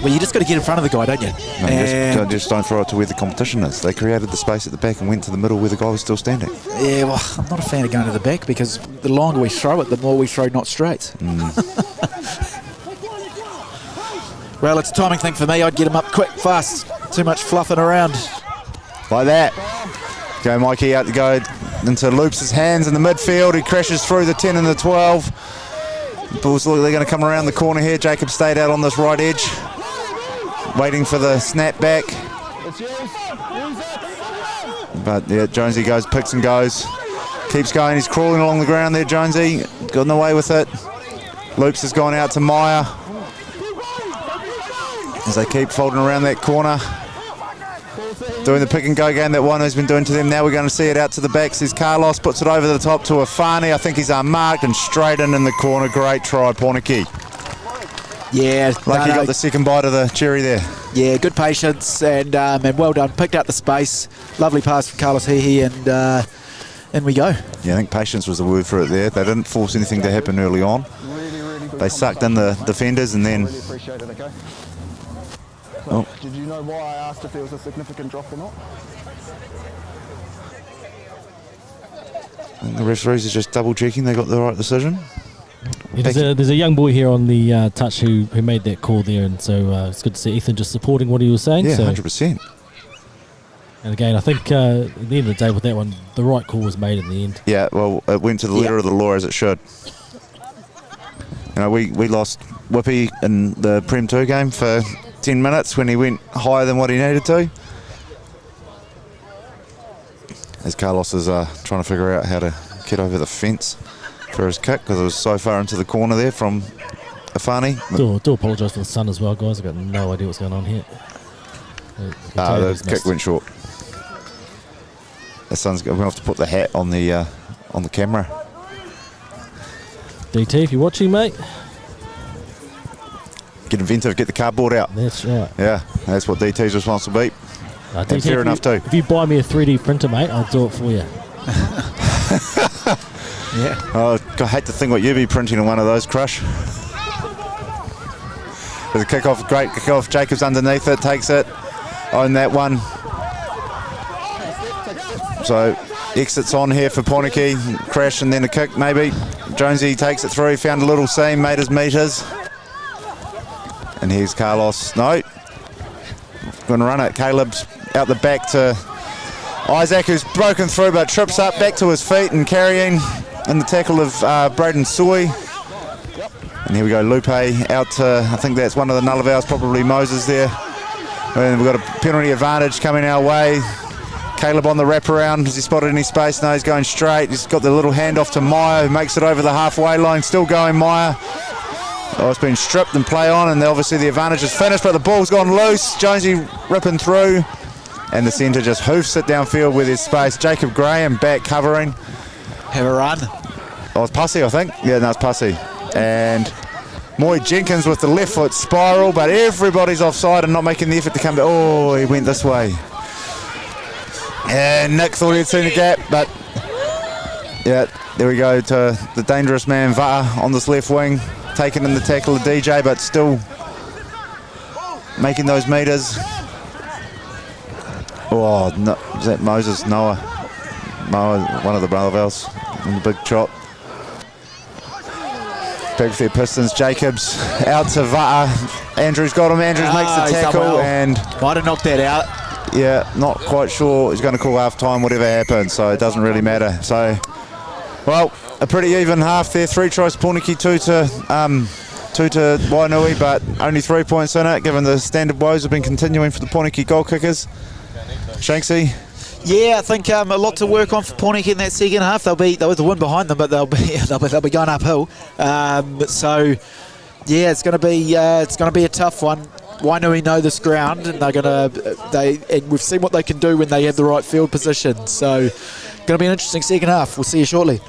Well, you just got to get in front of the guy, don't you? No, just don't throw it to where the competition is. They created the space at the back and went to the middle where the guy was still standing. Yeah, well, I'm not a fan of going to the back because the longer we throw it, the more we throw not straight. Well, it's a timing thing for me. I'd get him up quick, fast. Too much fluffing around. Like that. Go Mikey out to go into Loops' hands in the midfield. He crashes through the 10 and the 12. Bulls look like they're going to come around the corner here. Jacob stayed out on this right edge, waiting for the snap back. But yeah, Jonesy goes, picks and goes. Keeps going, he's crawling along the ground there, Jonesy. Gotten away with it. Loops has gone out to Meyer as they keep folding around that corner. Doing the pick and go game that Wainui's been doing to them. Now we're going to see it out to the back. Says Carlos, puts it over the top to Afani. I think he's unmarked and straight in the corner. Great try, Pōneke. Yeah. Like he got the second bite of the cherry there. Yeah, good patience and well done. Picked out the space. Lovely pass from Carlos Hihi and in we go. Yeah, I think patience was the word for it there. They didn't force anything to happen early on. They sucked in the defenders and then... Oh. Did you know why I asked if there was a significant drop or not? And the referees are just double checking they got the right decision. Yeah, there's a young boy here on the touch who made that call there, and so it's good to see Ethan just supporting what he was saying. Yeah, so. 100%. And again, I think at the end of the day with that one, the right call was made in the end. Yeah, well, it went to the letter of the law as it should. You know, we lost Whippy in the Prem 2 game for 10 minutes when he went higher than what he needed to. As Carlos is trying to figure out how to get over the fence for his kick because it was so far into the corner there from Afani. Do apologise for the sun as well, guys. I've got no idea what's going on here. The kick went short. The sun's going to have to put the hat on the camera. DT, if you're watching, mate. Get inventive, get the cardboard out. That's right. Yeah, that's what DT's responsible to be. DT, fair enough too. If you buy me a 3D printer, mate, I'll do it for you. Yeah. Oh, I hate to think what you'd be printing in one of those, Crush. There's a kick-off, great kick-off. Jacobs underneath it, takes it on that one. So exits on here for Pōneke, crash and then a kick maybe. Jonesy takes it through, found a little seam, made his meters. And here's Carlos. No. Going to run it. Caleb's out the back to Isaac, who's broken through but trips up back to his feet and carrying in the tackle of Braden Soy. And here we go, Lupe out to, I think that's one of the Nullavals, probably Moses there. And we've got a penalty advantage coming our way. Caleb on the wraparound. Has he spotted any space? No, he's going straight. He's got the little handoff to Meyer, who makes it over the halfway line. Still going, Meyer. Oh, it's been stripped and play on, and obviously the advantage is finished, but the ball's gone loose. Jonesy ripping through, and the centre just hoofs it downfield with his space. Jacob Graham back covering. Have a run. Oh, it's Pussy, I think. Yeah, no, it's Pussy. And Moy Jenkins with the left foot spiral, but everybody's offside and not making the effort to come back. Oh, he went this way. And Nick thought he'd seen a gap, but yeah, there we go to the dangerous man Va'a on this left wing, taking in the tackle of DJ, but still making those meters. Oh, no, is that Moses? Noah, one of the Nullavals in the big chop. Back with their Pistons. Jacobs out to Va'a. Andrews got him. Andrews makes the tackle and might have knocked that out. Yeah, not quite sure. He's going to call half time, whatever happens, so it doesn't really matter. So, well, a pretty even half there. 3 tries Pōneke, 2 to Wainui, but only 3 points in it, given the standard woes have been continuing for the Pōneke goal kickers. Shanksy? Yeah, I think a lot to work on for Pōneke in that second half. They'll be the wind behind them, but they'll be going uphill. So, yeah, it's going to be a tough one. Wainui know this ground, and and we've seen what they can do when they have the right field position. So, going to be an interesting second half. We'll see you shortly.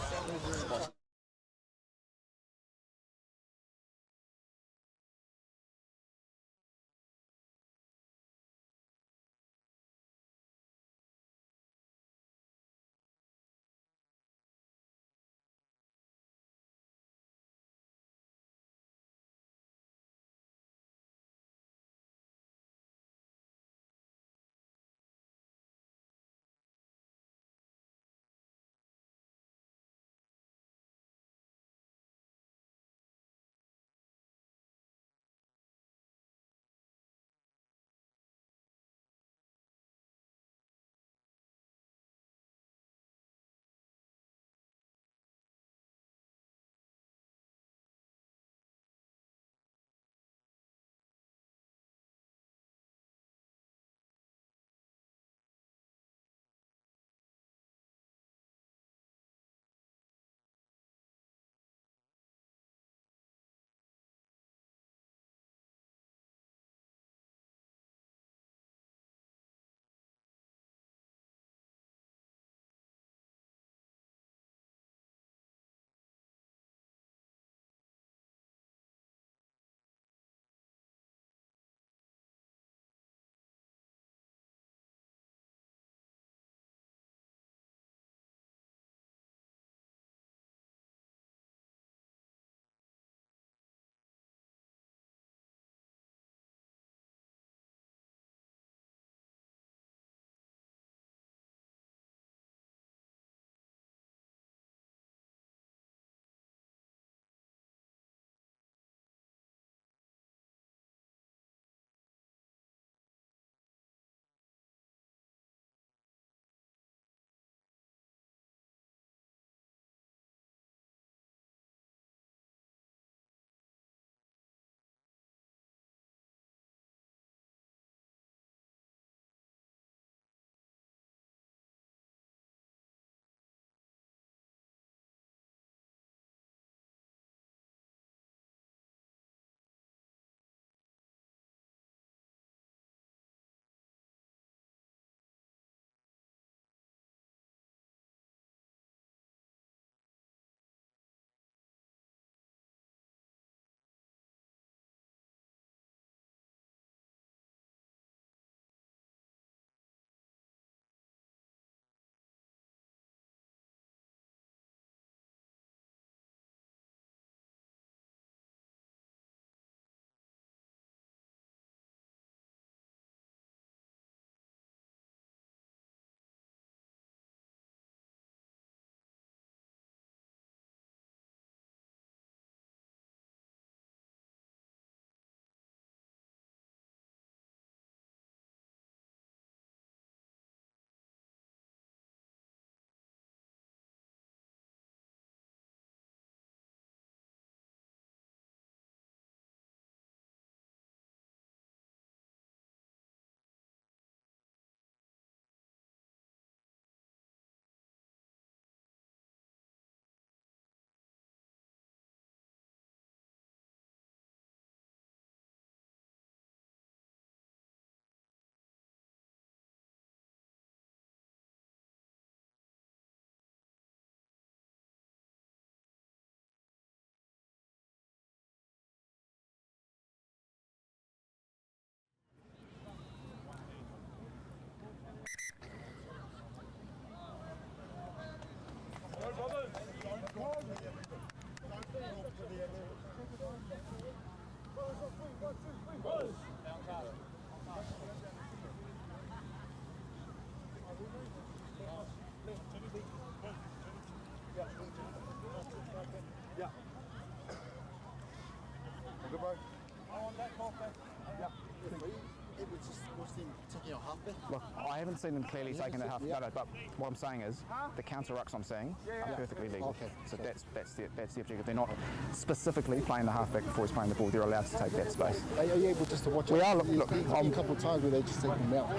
Look, I haven't seen them clearly taking it half. No, but what I'm saying is the counter rucks I'm saying are perfectly legal. Okay. So that's the objective. They're not specifically playing the halfback before he's playing the ball. They're allowed to take that space. Are you able just to watch? We are. Look, a couple of times where they just take them out.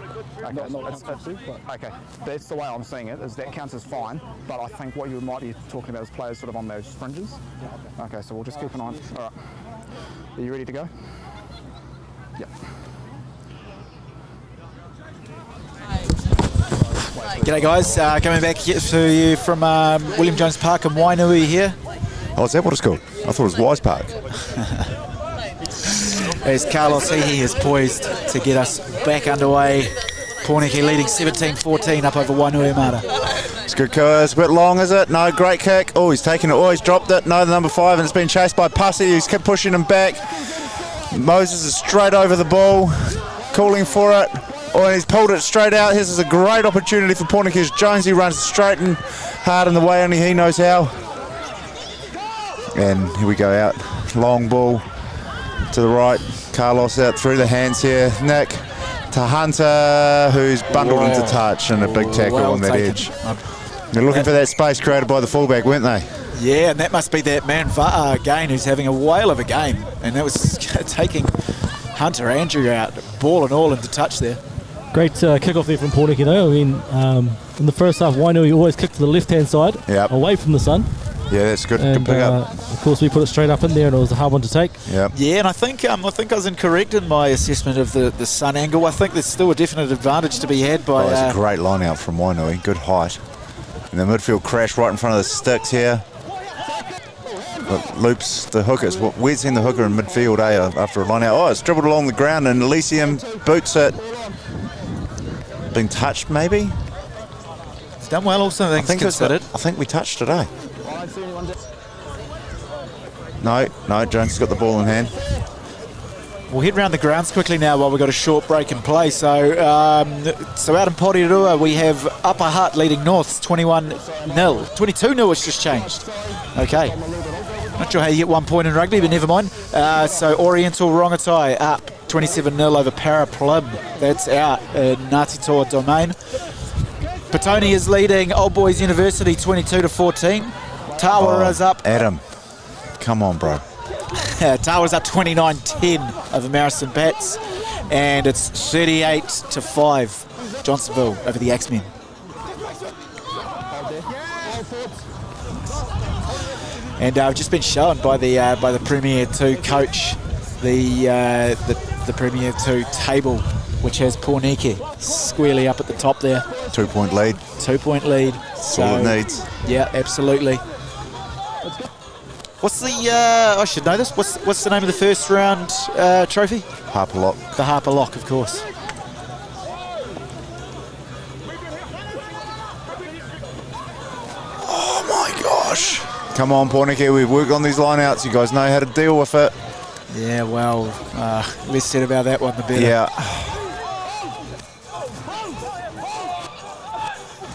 Okay, that's the way I'm seeing it. Is that counts as fine, but I think what you might be talking about is players sort of on those fringes. Yeah, okay, so we'll just keep an eye on. All right. Are you ready to go? Yep. G'day guys, coming back to you from William Jones Park in Wainui here. Oh, is that what it's called? I thought it was Wise Park. As Carlos Hihi is poised to get us back underway. Pōneke leading 17-14 up over Wainuiomata. It's good, it's a bit long, is it? No, great kick. Oh, he's taken it. Oh, he's dropped it. No, the number 5, and it's been chased by Pussy. He's kept pushing him back. Moses is straight over the ball, calling for it. Oh, and he's pulled it straight out. This is a great opportunity for Pōneke as Jonesy runs straight and hard in the way only he knows how. And here we go out. Long ball to the right. Carlos out through the hands here. Nick to Hunter, who's bundled into touch, and a big tackle on that edge. They're looking for that space created by the fullback, weren't they? Yeah, and that must be that man Va'a again, who's having a whale of a game. And that was taking Hunter Andrew out, ball and all into touch there. Great kick-off there from Pōneke though. I mean, in the first half, Wainui always kicked to the left-hand side, away from the sun. Yeah, that's good. And, good pick up. Of course, we put it straight up in there, and it was a hard one to take. Yep. Yeah, and I think I was incorrect in my assessment of the sun angle. I think there's still a definite advantage to be had by. Oh, that's a great line out from Wainui. Good height. And the midfield crash right in front of the sticks here. It loops the hookers. Where's in the hooker in midfield, after a line out? Oh, it's dribbled along the ground, and Elysium boots it. Been touched, maybe? It's done well, also things considered. I think we touched it, No, Jones has got the ball in hand. We'll head round the grounds quickly now while we've got a short break in play. So out in Porirua, we have Upper Hutt leading Norths 21-0. 22-0 has just changed. Okay. Not sure how you get 1 point in rugby, but never mind. So Oriental Rongotai up 27-0 over Paraplum. That's out in Ngāti Toa Domain. Petone is leading Old Boys University 22-14. Tawa is up. Adam, come on, bro. Tawa's up 29-10 over Marison Pats. And it's 38-5 Johnsonville over the Axemen. And I've just been shown by the Premier 2 coach the Premier 2 table, which has Pōneke squarely up at the top there. 2 point lead. 2 point lead. That's all it needs. Yeah, absolutely. What's the? I should know this. What's the name of the first round trophy? Harper Lock. The Harper Lock, of course. Oh my gosh! Come on, Pōneke. We've worked on these lineouts. You guys know how to deal with it. Yeah, well, less said about that one, the better. Yeah.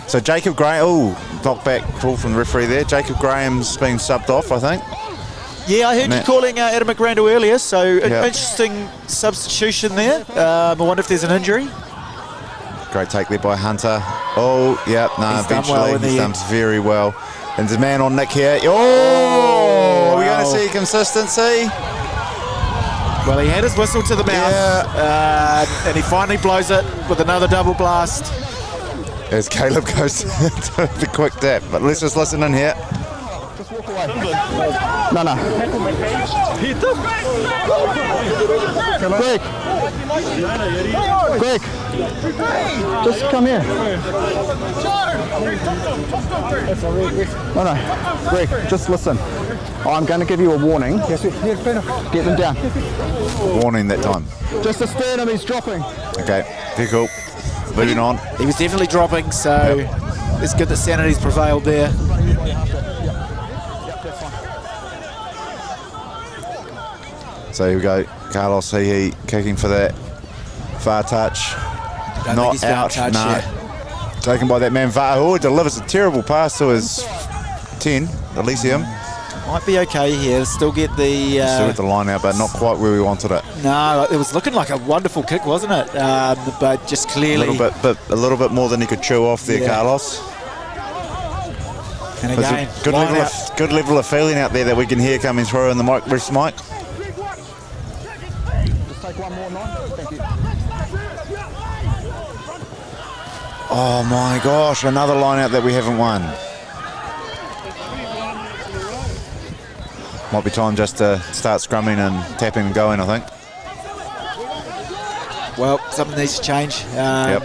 So Jacob Graham, knock back call from the referee there. Jacob Graham's been subbed off, I think. Yeah, I heard you calling Adam McRandall earlier, so interesting substitution there. I wonder if there's an injury. Great take there by Hunter. Oh, yep, no, eventually he's done very well. And there's a man on Nick here. Oh, are we going to see consistency? Well, he had his whistle to the mouth, and he finally blows it with another double blast. As Caleb goes to the quick tap, but let's just listen in here. Just walk away. No. Greg, just come here. No, Greg, just listen. I'm going to give you a warning. Get them down. Warning that time. Just a sternum, he's dropping. Okay, very cool. Moving on. He was definitely dropping, so it's good that sanity's prevailed there. So here we go. Carlos Hihi kicking for that far touch. Not out. No. Taken by that man Va'a, who delivers a terrible pass to his 10, Elysium. Might be okay here. Still get the... Still get the line out, but not quite where we wanted it. No, it was looking like a wonderful kick, wasn't it? But just clearly... A little bit more than he could chew off there, Carlos. And again, good level of feeling out there that we can hear coming through in the mic. Just take one more, 9. Thank you. Oh my gosh, another line out that we haven't won. Might be time just to start scrumming and tapping and going, I think. Well, something needs to change. Yep.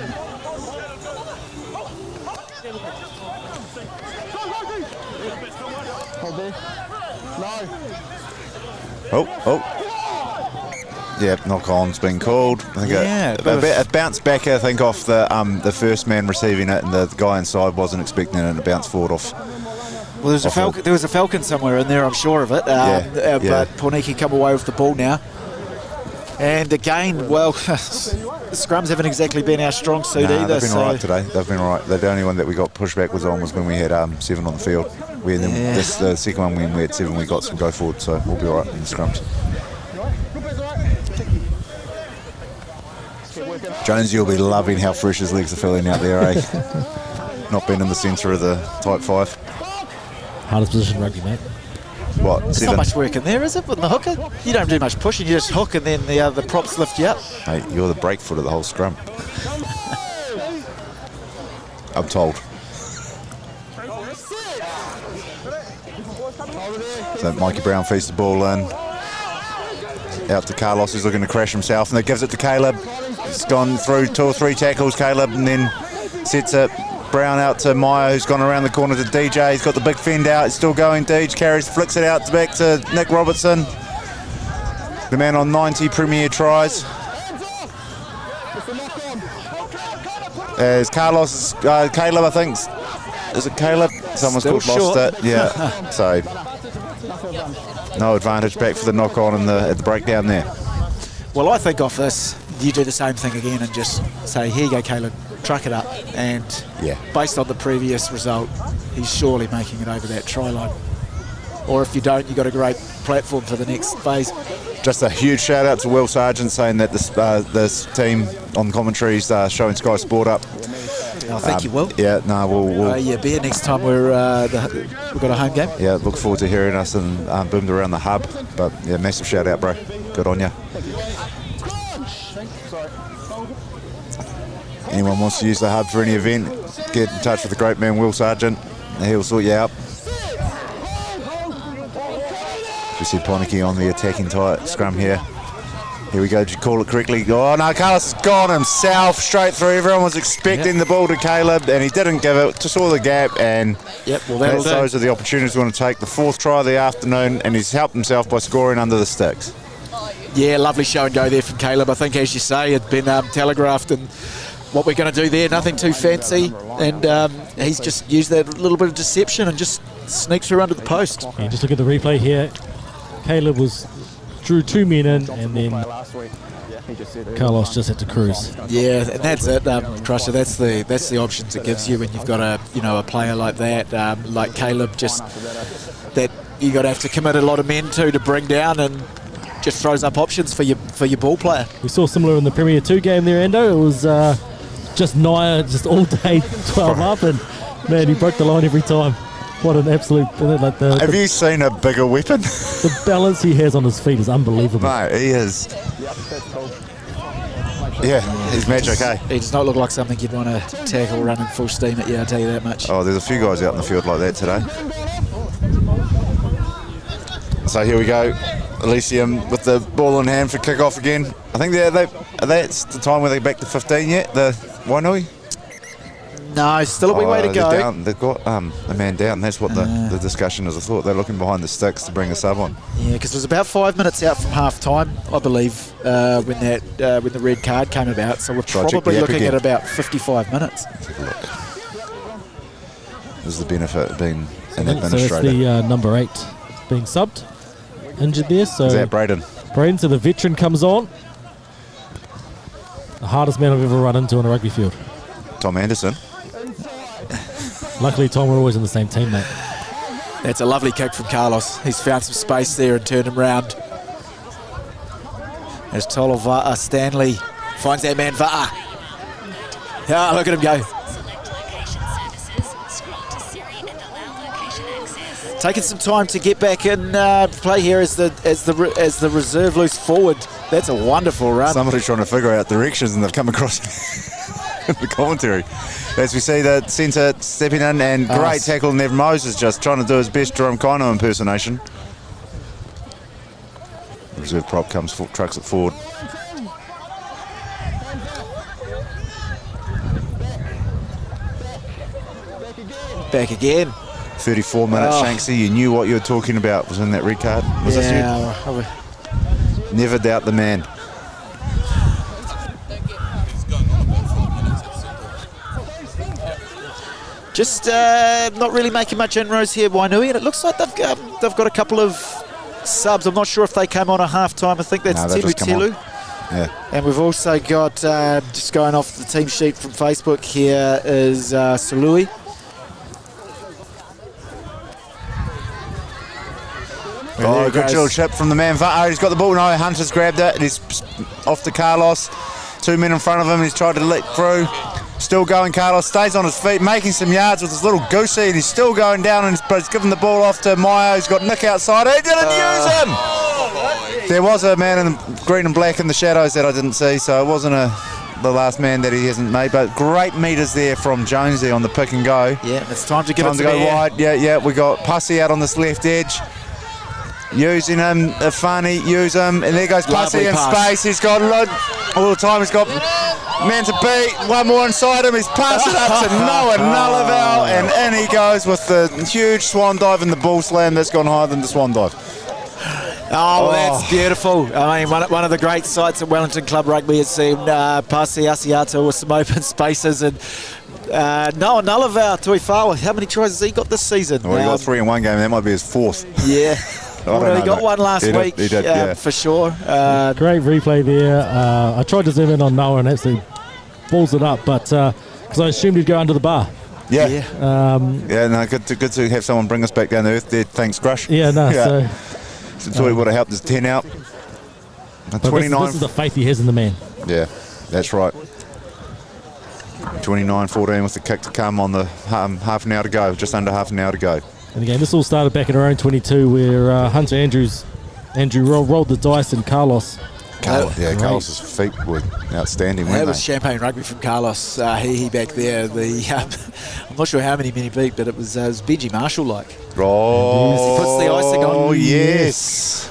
Oh. Yeah, knock on's been called. I think it bounced back, I think, off the first man receiving it, and the guy inside wasn't expecting it, and it bounced forward off. Well, there was a Falcon somewhere in there, I'm sure of it. But Pōneke come away with the ball now. And again, well, the scrums haven't exactly been our strong suit either. They've been all right today. They've been all right. The only one that we got pushed back was when we had 7 on the field. The second one when we had 7, we got some go forward, so we'll be all right in the scrums. Jonesy will be loving how fresh his legs are feeling out there, eh? Not being in the centre of the tight 5. Hardest position rugby, mate. What? There's 7? not much work in there, is it, with the hooker? You don't do much pushing, you just hook and then the props lift you up. Hey, you're the break foot of the whole scrum. I'm told. So Mikey Brown feeds the ball in. Out to Carlos, who's looking to crash himself, and it gives it to Caleb. It's gone through 2 or 3 tackles, Caleb, and then sets it Brown out to Meyer, who's gone around the corner to DJ. He's got the big fend out. It's still going. Deej carries, flicks it out back to Nick Robertson, the man on 90 Premier tries. As Carlos, Caleb, I think. Is it Caleb? Someone's lost it. Yeah. So no advantage back for the knock on at the breakdown there. Well, I think off this, you do the same thing again and just say, here you go, Caleb, truck it up. And based on the previous result, he's surely making it over that try line. Or if you don't, you've got a great platform for the next phase. Just a huge shout out to Will Sargent saying that this team on commentaries showing Sky Sport up. I think you will. Yeah, no, we'll be here next time we've got a home game. Yeah, look forward to hearing us and boomed around the hub. But yeah, massive shout out, bro. Good on you. Anyone wants to use the hub for any event, get in touch with the great man Will Sargent. He'll sort you out. We see Pōneke on the attacking tight scrum here. Here we go, did you call it correctly? Oh no, Carlos has gone himself straight through. Everyone was expecting the ball to Caleb and he didn't give it, just saw the gap, and those are the opportunities we want to take. The 4th try of the afternoon, and he's helped himself by scoring under the sticks. Yeah, lovely show and go there from Caleb. I think, as you say, it's been telegraphed, and what we're going to do there, nothing too fancy, and he's just used that little bit of deception and just sneaked through under the post. Yeah, just look at the replay here. Caleb drew 2 men in, and then Carlos just had to cruise. Yeah, and that's it, Crusher. That's the options it gives you when you've got a player like that, like Caleb, just that you got to have to commit a lot of men to bring down, and just throws up options for your ball player. We saw similar in the Premier 2 game there, Endo. It was just Naya, just all day 12 up, and man, he broke the line every time. What an absolute... Have you seen a bigger weapon? The balance he has on his feet is unbelievable. Mate, he is. Yeah, he's magic, eh? He does not look like something you'd want to tackle running full steam at you, I'll tell you that much. Oh, there's a few guys out in the field like that today. So here we go. Elysium with the ball in hand for kick-off again. I think that's the time where they're back to 15 yet, the Wainui? No, still a wee way to go. They've got a man down. That's what the discussion is. I thought they're looking behind the sticks to bring a sub on. Yeah, because it was about 5 minutes out from half-time, I believe, when the red card came about. So we're probably looking at about 55 minutes. Take a look. This is the benefit of being an administrator. So it's the number 8 being subbed, injured there. So is that Braden? Braden, so the veteran comes on. The hardest man I've ever run into on a rugby field. Tom Anderson. Luckily, Tom, we're always in the same team, mate. That's a lovely kick from Carlos. He's found some space there and turned him round. As Tolo Stanley finds that man Va'a. Yeah, look at him go. Taking some time to get back in play here as the reserve loose forward. That's a wonderful run. Somebody's trying to figure out directions and they've come across the commentary. As we see that centre stepping in and great tackle, and Nev Moses just trying to do his best Jerome Kaino impersonation. Reserve prop comes, trucks it forward. Back again. 34 minutes, Shanksy. You knew what you were talking about was in that red card. Was this you? Never doubt the man. Just not really making much inroads here, Wainui, and it looks like they've got a couple of subs. I'm not sure if they came on a half-time. I think that's Telu Telu. Yeah. And we've also got, just going off the team sheet from Facebook here, is Salui. Oh, good little chip from the man. He's got the ball. No, Hunter's grabbed it. He's off to Carlos. 2 men in front of him. He's tried to leap through. Still going. Carlos stays on his feet, making some yards with his little goosey, and he's still going down. But he's given the ball off to Maya. He's got Nick outside. He didn't use him. There was a man in green and black in the shadows that I didn't see, so it wasn't the last man that he hasn't made. But great meters there from Jonesy on the pick and go. Yeah, it's time to give it to go wide. Yeah. We got Pussy out on this left edge. Using him, funny, use him, and there goes Pussy in space. He's got all the time. He's got man to beat. One more inside him. He's passed it up to Noah Nullival, and in he goes with the huge swan dive and the ball slam that's gone higher than the swan dive. Oh, that's beautiful. I mean, one of the great sights at Wellington Club Rugby has seen Pasi Asiata with some open spaces, and Noah Nullival, Tuifawa, how many tries has he got this season? Well, he got 3 in one game, and that might be his 4th. Yeah. Well, he got one last week, he did, for sure. Great replay there. I tried to zoom in on Noah and actually balls it up, but because I assumed he'd go under the bar. Yeah. Good to have someone bring us back down to earth there. Thanks, Grush. Yeah, no. So thought he would have helped us 10 out. But 29. This is the faith he has in the man. Yeah, that's right. 29-14 with the kick to come on the half an hour to go, just under half an hour to go. And again, this all started back in our own 22 where Hunter Andrew rolled the dice and Carlos. Carlos's feet were outstanding, weren't they? That was champagne rugby from Carlos. He back there. I'm not sure how many he beat, but it was Benji Marshall-like. Oh, he puts the icing on. Oh, yes.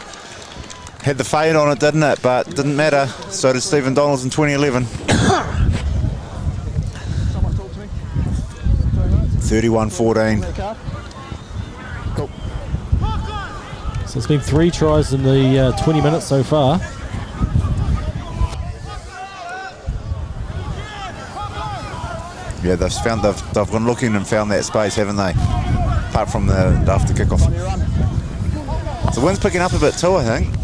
Had the fade on it, didn't it? But didn't matter. So did Stephen Donalds in 2011. 31-14. So it's been 3 tries in the 20 minutes so far. Yeah, they've gone looking and found that space, haven't they? Apart from the after kickoff. So the wind's picking up a bit too, I think.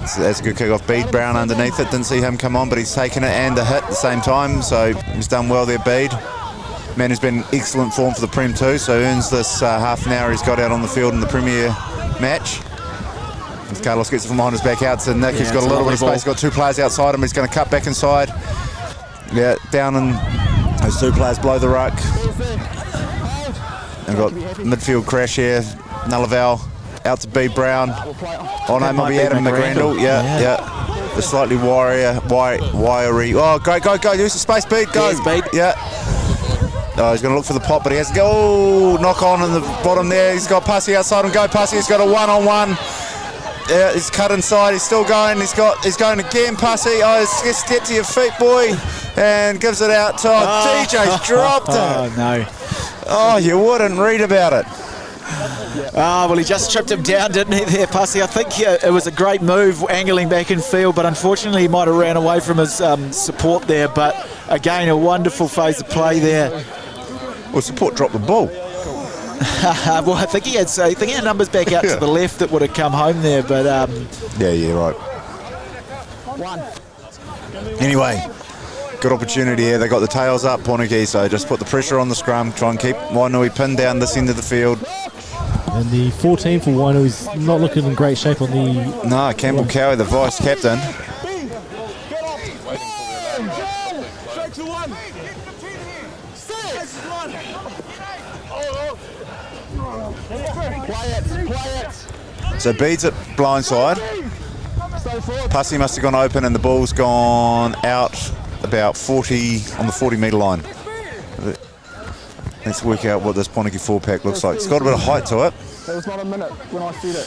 So that's a good kickoff. Bede Brown underneath it. Didn't see him come on, but he's taken it and a hit at the same time. So he's done well there, Bede. Man who's been in excellent form for the Prem too, so earns this half an hour he's got out on the field in the Premier match. As Carlos gets it from behind his back out to Nick, he's got a little bit of space, he's got 2 players outside him, he's going to cut back inside. Yeah, down and those 2 players blow the ruck. And got midfield crash here, Nullival out to Bede Brown. Oh no, might be Adam McGrandle, yeah. The slightly wiry. Oh, go, use the space, Bede, go. Yes, Bede. Yeah. Oh, he's going to look for the pot, but he has to go. Oh, knock on in the bottom there. He's got Pussy outside and go. Pussy, he's got a one-on-one. Yeah, he's cut inside. He's still going. He's going again, Pussy. Oh, just get to your feet, boy. And gives it out to DJ's dropped it. Oh, no. Oh, you wouldn't read about it. Well, he just tripped him down, didn't he, there, Pussy? I think it was a great move, angling back in field, but unfortunately he might have ran away from his support there. But, again, a wonderful phase of play there. Well, support dropped the ball. Well, I think he had numbers back out to the left that would have come home there, but... Yeah, right. Anyway, good opportunity here. They got the tails up, Pōneke, so just put the pressure on the scrum, try and keep Wainui pinned down this end of the field. And the 14 for Wainui's not looking in great shape on the... No, Campbell Cowie, the vice-captain. So Bede's at blindside. Pussy must have gone open and the ball's gone out about 40 on the 40-metre line. Let's work out what this Pōneke 4-pack looks like. It's got a bit of height to it. That was not a minute when I said it.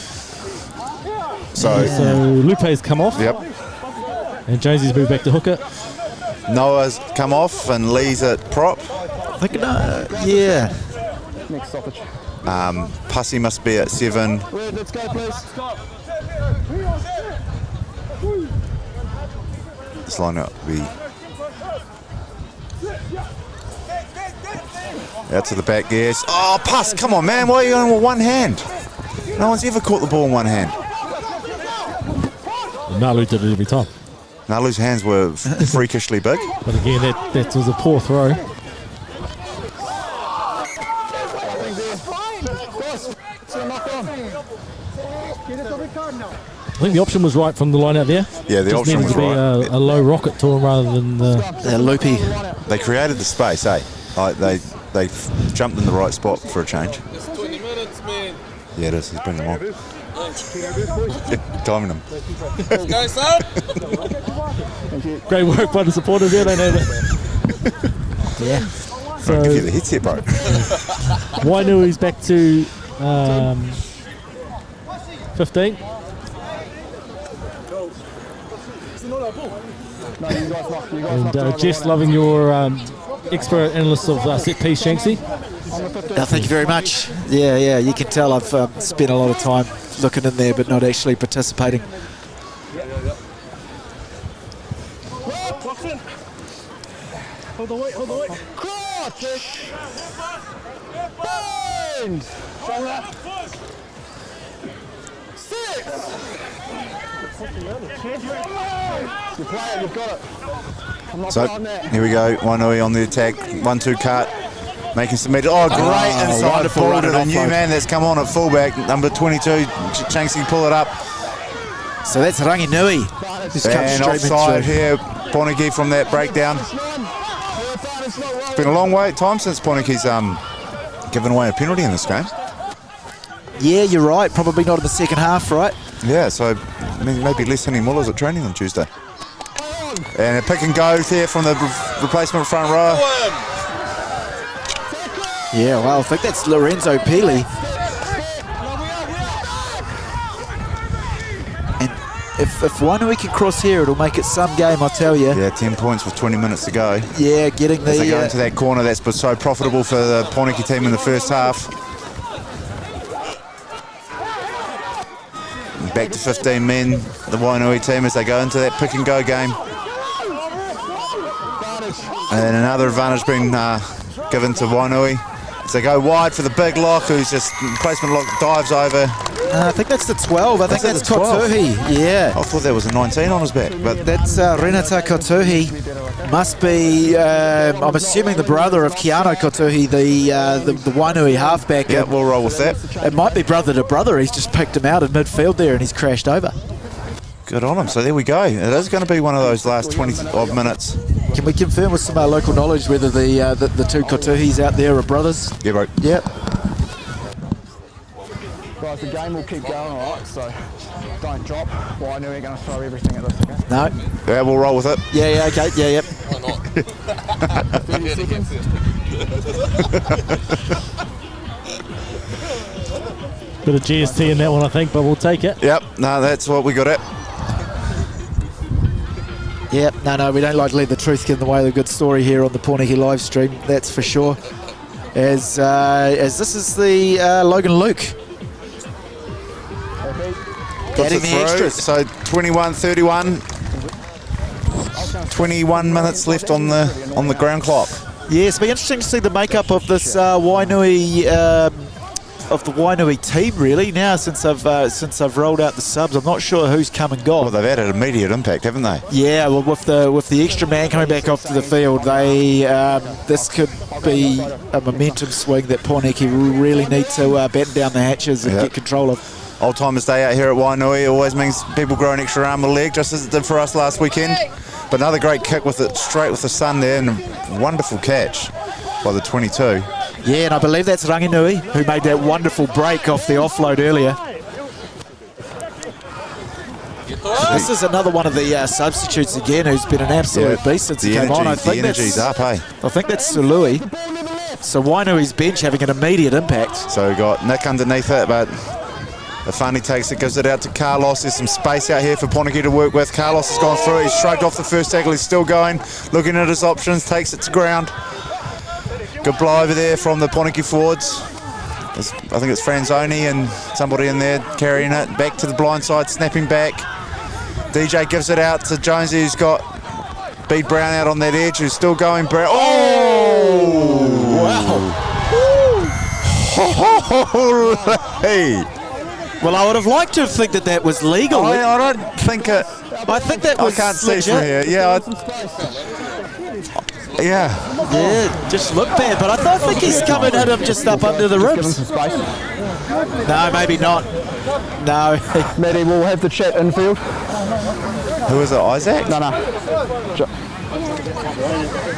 So Lupe's come off. Yep. And Josie's moved back to hooker. Noah's come off and Lee's at prop. I think, yeah. Next stoppage. Pussy must be at 7. Let's go, please. This line-up will be out to the back, yes. Oh, Puss, come on, man. Why are you going with one hand? No one's ever caught the ball in one hand. Nalu did it every time. Nalu's hands were freakishly big. But again, that was a poor throw. I think the option was right from the line out there. Yeah, the option was right. Just needed to be a low rocket to him rather than loopy. They created the space, eh? Like they jumped in the right spot for a change. It's 20 minutes, man. Yeah, it is. He's bringing them on. Timing them. Guys up. Great work by the supporters there. They know that. Yeah. So, I'll give you the headset, bro. Wainui's back to 15. And Jess, loving your expert analyst of set piece, Shanksy. Thank you very much. Yeah, you can tell I've spent a lot of time looking in there but not actually participating. Hold the weight. Cross! Bend! Shoulder! 6! You play it, you've got it. I'm not So, here we go. Wainui on the attack. 1-2 cut. Making some meter. Oh, great inside ball to the new man that's come on at fullback. Number 22. Shanksy pull it up. So that's Ranginui. And offside here. Pōneke from that breakdown. It's been a long time since Pōneke's given away a penalty in this game. Yeah, you're right. Probably not in the second half, right? Yeah, so maybe less Henry Mullers at training on Tuesday. And a pick and go there from the replacement front row. Yeah, well, I think that's Lorenzo Pili. And if Wainui can cross here, it'll make it some game, I tell you. Yeah, 10 points with 20 minutes to go. Yeah, getting the... As they go into that corner that's been so profitable for the Pōneke team in the first half. Back to 15 men, the Wainui team, as they go into that pick and go game. And another advantage being given to Wainui. As they go wide for the big lock, who's just placement lock, dives over. I think that's the 12. I think that's Kotuhi. Yeah. I thought that was a 19 on his back. But that's Renata Kotuhi. Must be, I'm assuming, the brother of Keanu Kotuhi, the Wainui halfback. Yeah, we'll roll with that. It might be brother to brother. He's just picked him out in midfield there and he's crashed over. Good on him. So there we go. It is going to be one of those last 20-odd minutes. Can we confirm with some local knowledge whether the two Kotuhis out there are brothers? Yeah, bro. Yep. Guys, the game will keep going, all right, so don't drop. Well, I knew we were going to throw everything at this, okay? No. Yeah, we'll roll with it. Yeah, okay. Yeah, yep. Why not? 30 seconds. Bit of GST in that one, I think, but we'll take it. Yep, no, that's what we got at. Yep, no, we don't like to let the truth get in the way of the good story here on the Pōneke live stream, that's for sure. As this is the Logan Luke. Getting the extras. So 21-31. 21 minutes left on the ground clock. Yeah, it's been interesting to see the makeup of this Wainui team really now since I've rolled out the subs. I'm not sure who's come and gone. Well, they've had an immediate impact, haven't they? Yeah, well, with the extra man coming back off to the field, they this could be a momentum swing that Pōneke really need to batten down the hatches and get control of. Old Timers Day out here at Wainui always means people grow an extra arm or leg, just as it did for us last weekend. But another great kick with it straight with the sun there, and a wonderful catch by the 22. Yeah, and I believe that's Ranginui who made that wonderful break off the offload earlier. This is another one of the substitutes again who's been an absolute beast since he came on. I think energy's up, eh? I think that's Sului. So Wainui's bench having an immediate impact. So we got Nick underneath it, but the Funny takes it, gives it out to Carlos. There's some space out here for Pōneke to work with. Carlos has gone through. He's shrugged off the first tackle. He's still going, looking at his options, takes it to ground. Good blow over there from the Pōneke forwards. I think it's Franzoni and somebody in there carrying it. Back to the blind side, snapping back. DJ gives it out to Jonesy, who's got Bede Brown out on that edge, who's still going. Oh! Wow! Hey! Well, I would have liked to think that that was legal. I don't think it. I think that was I can't see legit. from here. Yeah. Yeah, just looked bad, but I think he's coming at him just up under the ribs. No, maybe not. No. Matty will have the chat infield. Who is it, Isaac? No.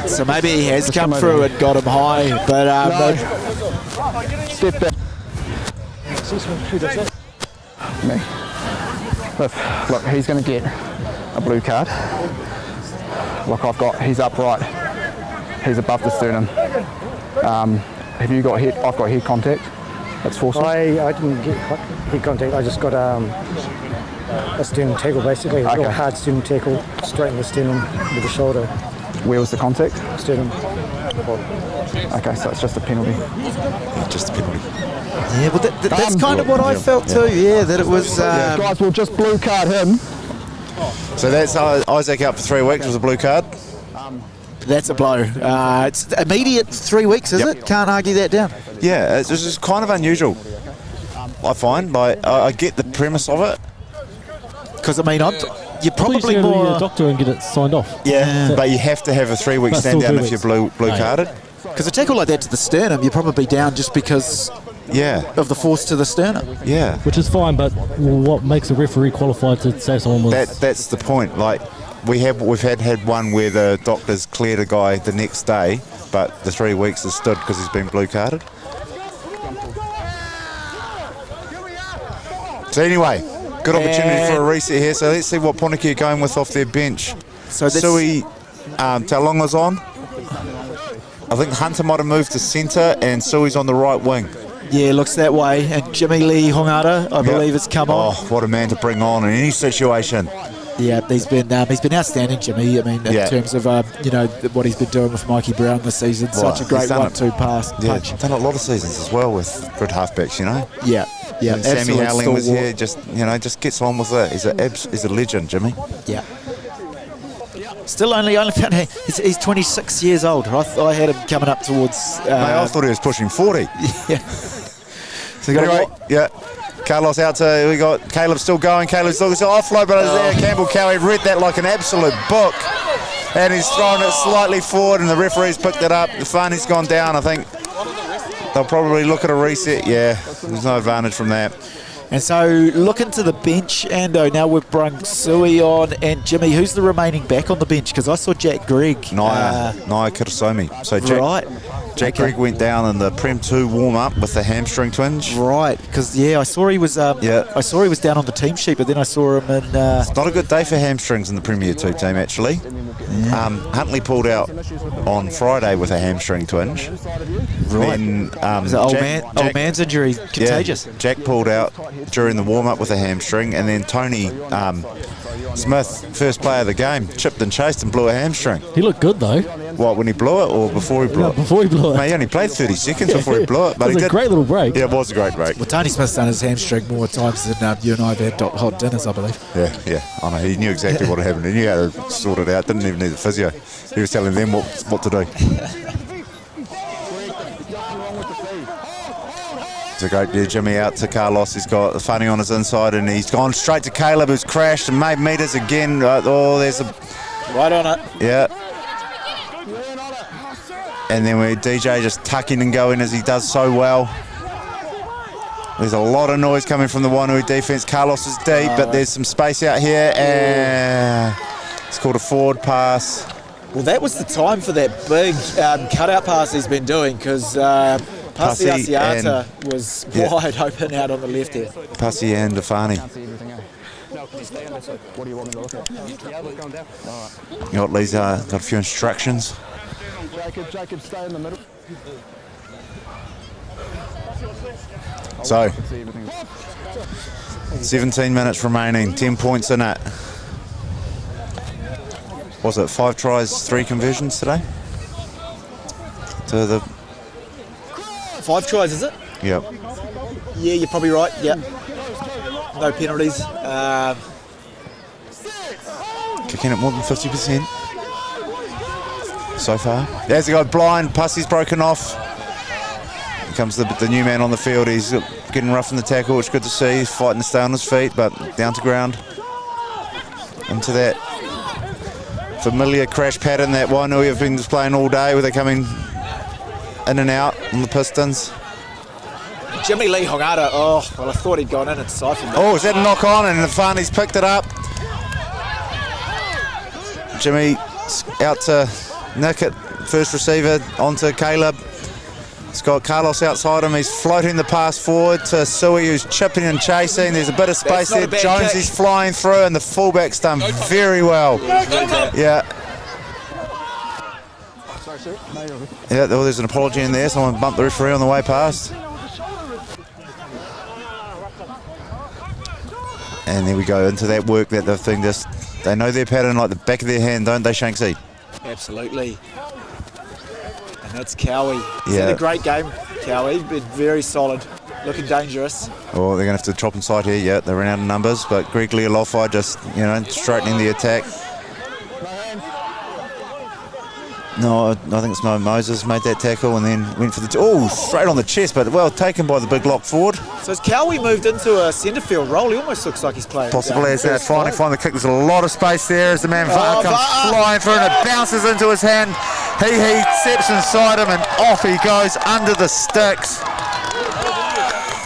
So maybe he has come through and got him high, but Step back. Me. Look, he's going to get a blue card. Look, he's upright. He's above the sternum. Have you got head? I've got head contact. That's forcing. I didn't get head contact. I just got a sternum tackle, basically. A real hard sternum tackle, straight in the sternum with the shoulder. Where was the contact? Sternum. Okay, so it's just a penalty. Just a penalty. Yeah, well, that's kind of what I felt too. Yeah, that it was. Guys, we'll just blue card him. So that's Isaac out for 3 weeks with a blue card. That's a blow. It's immediate 3 weeks, is it? Can't argue that down. Yeah, it's just kind of unusual, I find. I get the premise of it. Because, I mean, you're probably go more... to your doctor and get it signed off. Yeah, but you have to have a 3 week stand down if you're blue carded. Because a tackle like that to the sternum, you're probably down just because of the force to the sternum. Yeah. Which is fine, but what makes a referee qualified to say someone was... That's the point. Like, we've had one where the doctors cleared a guy the next day, but the 3 weeks has stood because he's been blue carded. So anyway, good opportunity for a reset here. So let's see what Pōneke are going with off their bench. So Sui Taulonga's on. I think Hunter might have moved to centre and Sui's on the right wing. Yeah, looks that way. And Jimmy Lee Hongara, I believe, has come on. Oh, what a man to bring on in any situation. Yeah, he's been outstanding, Jimmy. I mean, in terms of what he's been doing with Mikey Brown this season. Such a great 1-2 pass. Yeah, done a lot of seasons as well with good halfbacks, Yeah. And Sammy Howling was here, just gets on with it. He's a legend, Jimmy. Yeah. Still only found he's 26 years old. I had him coming up towards. Mate, I thought he was pushing 40. Yeah. So anyway, Carlos out to, we got Caleb still going. Caleb's still offload, but there. Campbell Cowie read that like an absolute book. And he's thrown it slightly forward, and the referee's picked it up. The Funny's gone down, I think. They'll probably look at a reset. Yeah, there's no advantage from that. And so looking to the bench, Ando, now we've brung Sui on and Jimmy. Who's the remaining back on the bench? Because I saw Jack Gregg. Naya Kirasomi. So Jack Gregg went down in the Prem 2 warm-up with the hamstring twinge. Right, because I saw he was I saw he was down on the team sheet, but then I saw him in... It's not a good day for hamstrings in the Premier 2 team, actually. Yeah. Huntley pulled out on Friday with a hamstring twinge. Right. Then, old man's injury, contagious. Yeah, Jack pulled out during the warm-up with a hamstring, and then Tony Smith, first player of the game, chipped and chased and blew a hamstring. He looked good though. What, when he blew it or before he blew it? Before he blew it. Mate, he only played 30 seconds before he blew it. But it was a great little break. Yeah, it was a great break. Well, Tony Smith's done his hamstring more times than you and I have had hot dinners, I believe. Yeah. I know. He knew exactly what had happened. He knew how to sort it out. Didn't even need the physio. He was telling them what to do. It's a great day, Jimmy out to Carlos. He's got the Funny on his inside, and he's gone straight to Caleb, who's crashed and made meters again. There's a... Right on it. Yeah. And then we DJ just tucking and going as he does so well. There's a lot of noise coming from the Wainui defence. Carlos is deep, but there's some space out here, and it's called a forward pass. Well, that was the time for that big cutout pass he's been doing, because Pasi Asiata was wide open out on the left here. Pasi and Defani. What do you want me to look at? You got Lee's got a few instructions. Jacob, stay in the middle. So, 17 minutes remaining, 10 points in it. Was it 5 tries, 3 conversions today? To the 5 tries, is it? Yep. Yeah, you're probably right. Yeah. No penalties. Kicking it more than 50% so far. There's the guy blind. Pussie's broken off. Here comes the new man on the field. He's getting rough in the tackle, which is good to see. He's fighting to stay on his feet, but down to ground. Into that familiar crash pattern that Wainui have been displaying all day, where they're coming in and out on the Pistons. Jimmy Lee Hongata, oh, well, I thought he'd gone in and siphoned it. Oh, is that a knock on? And Nafani's picked it up. Jimmy out to Nick at first receiver, onto Caleb. He's got Carlos outside him. He's floating the pass forward to Sui, who's chipping and chasing. There's a bit of space there. Jones is flying through, and the fullback's done very well. Yeah. Yeah, well, there's an apology in there. Someone bumped the referee on the way past. And there we go into that work that the thing just, they know their pattern like the back of their hand, don't they, Shanksy? Absolutely. And that's Cowie. He's had a great game, Cowie, been very solid, looking dangerous. Oh, they're going to have to chop inside here. Yeah, they ran out of numbers, but Greg Leolofai just, straightening the attack. No, I think it's Mo Moses made that tackle and then went for the... straight on the chest, but well taken by the big lock forward. So has Cowie moved into a centre field role? He almost looks like he's playing. Possibly as they finally find the kick. There's a lot of space there as the man Va'a comes flying through and it bounces into his hand. He steps inside him and off he goes under the sticks.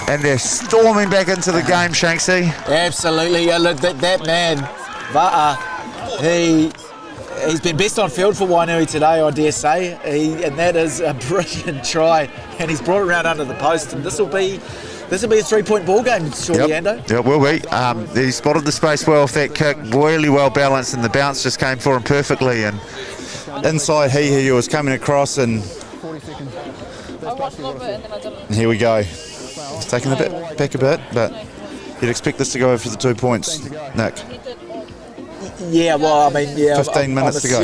And they're storming back into the game, Shanksy. Absolutely. That man, Va'a, he's been best on field for Wainui today, I dare say, and that is a brilliant try. And he's brought it around under the post, and this will be a 3-point ball game, surely, Ando. Yeah, it will be. He spotted the space well with that kick, really well balanced, and the bounce just came for him perfectly. And inside, he was coming across, and here we go. It's taking back a bit, but you'd expect this to go over for the 2 points, Nick. Yeah, well, I mean, 15 minutes to go.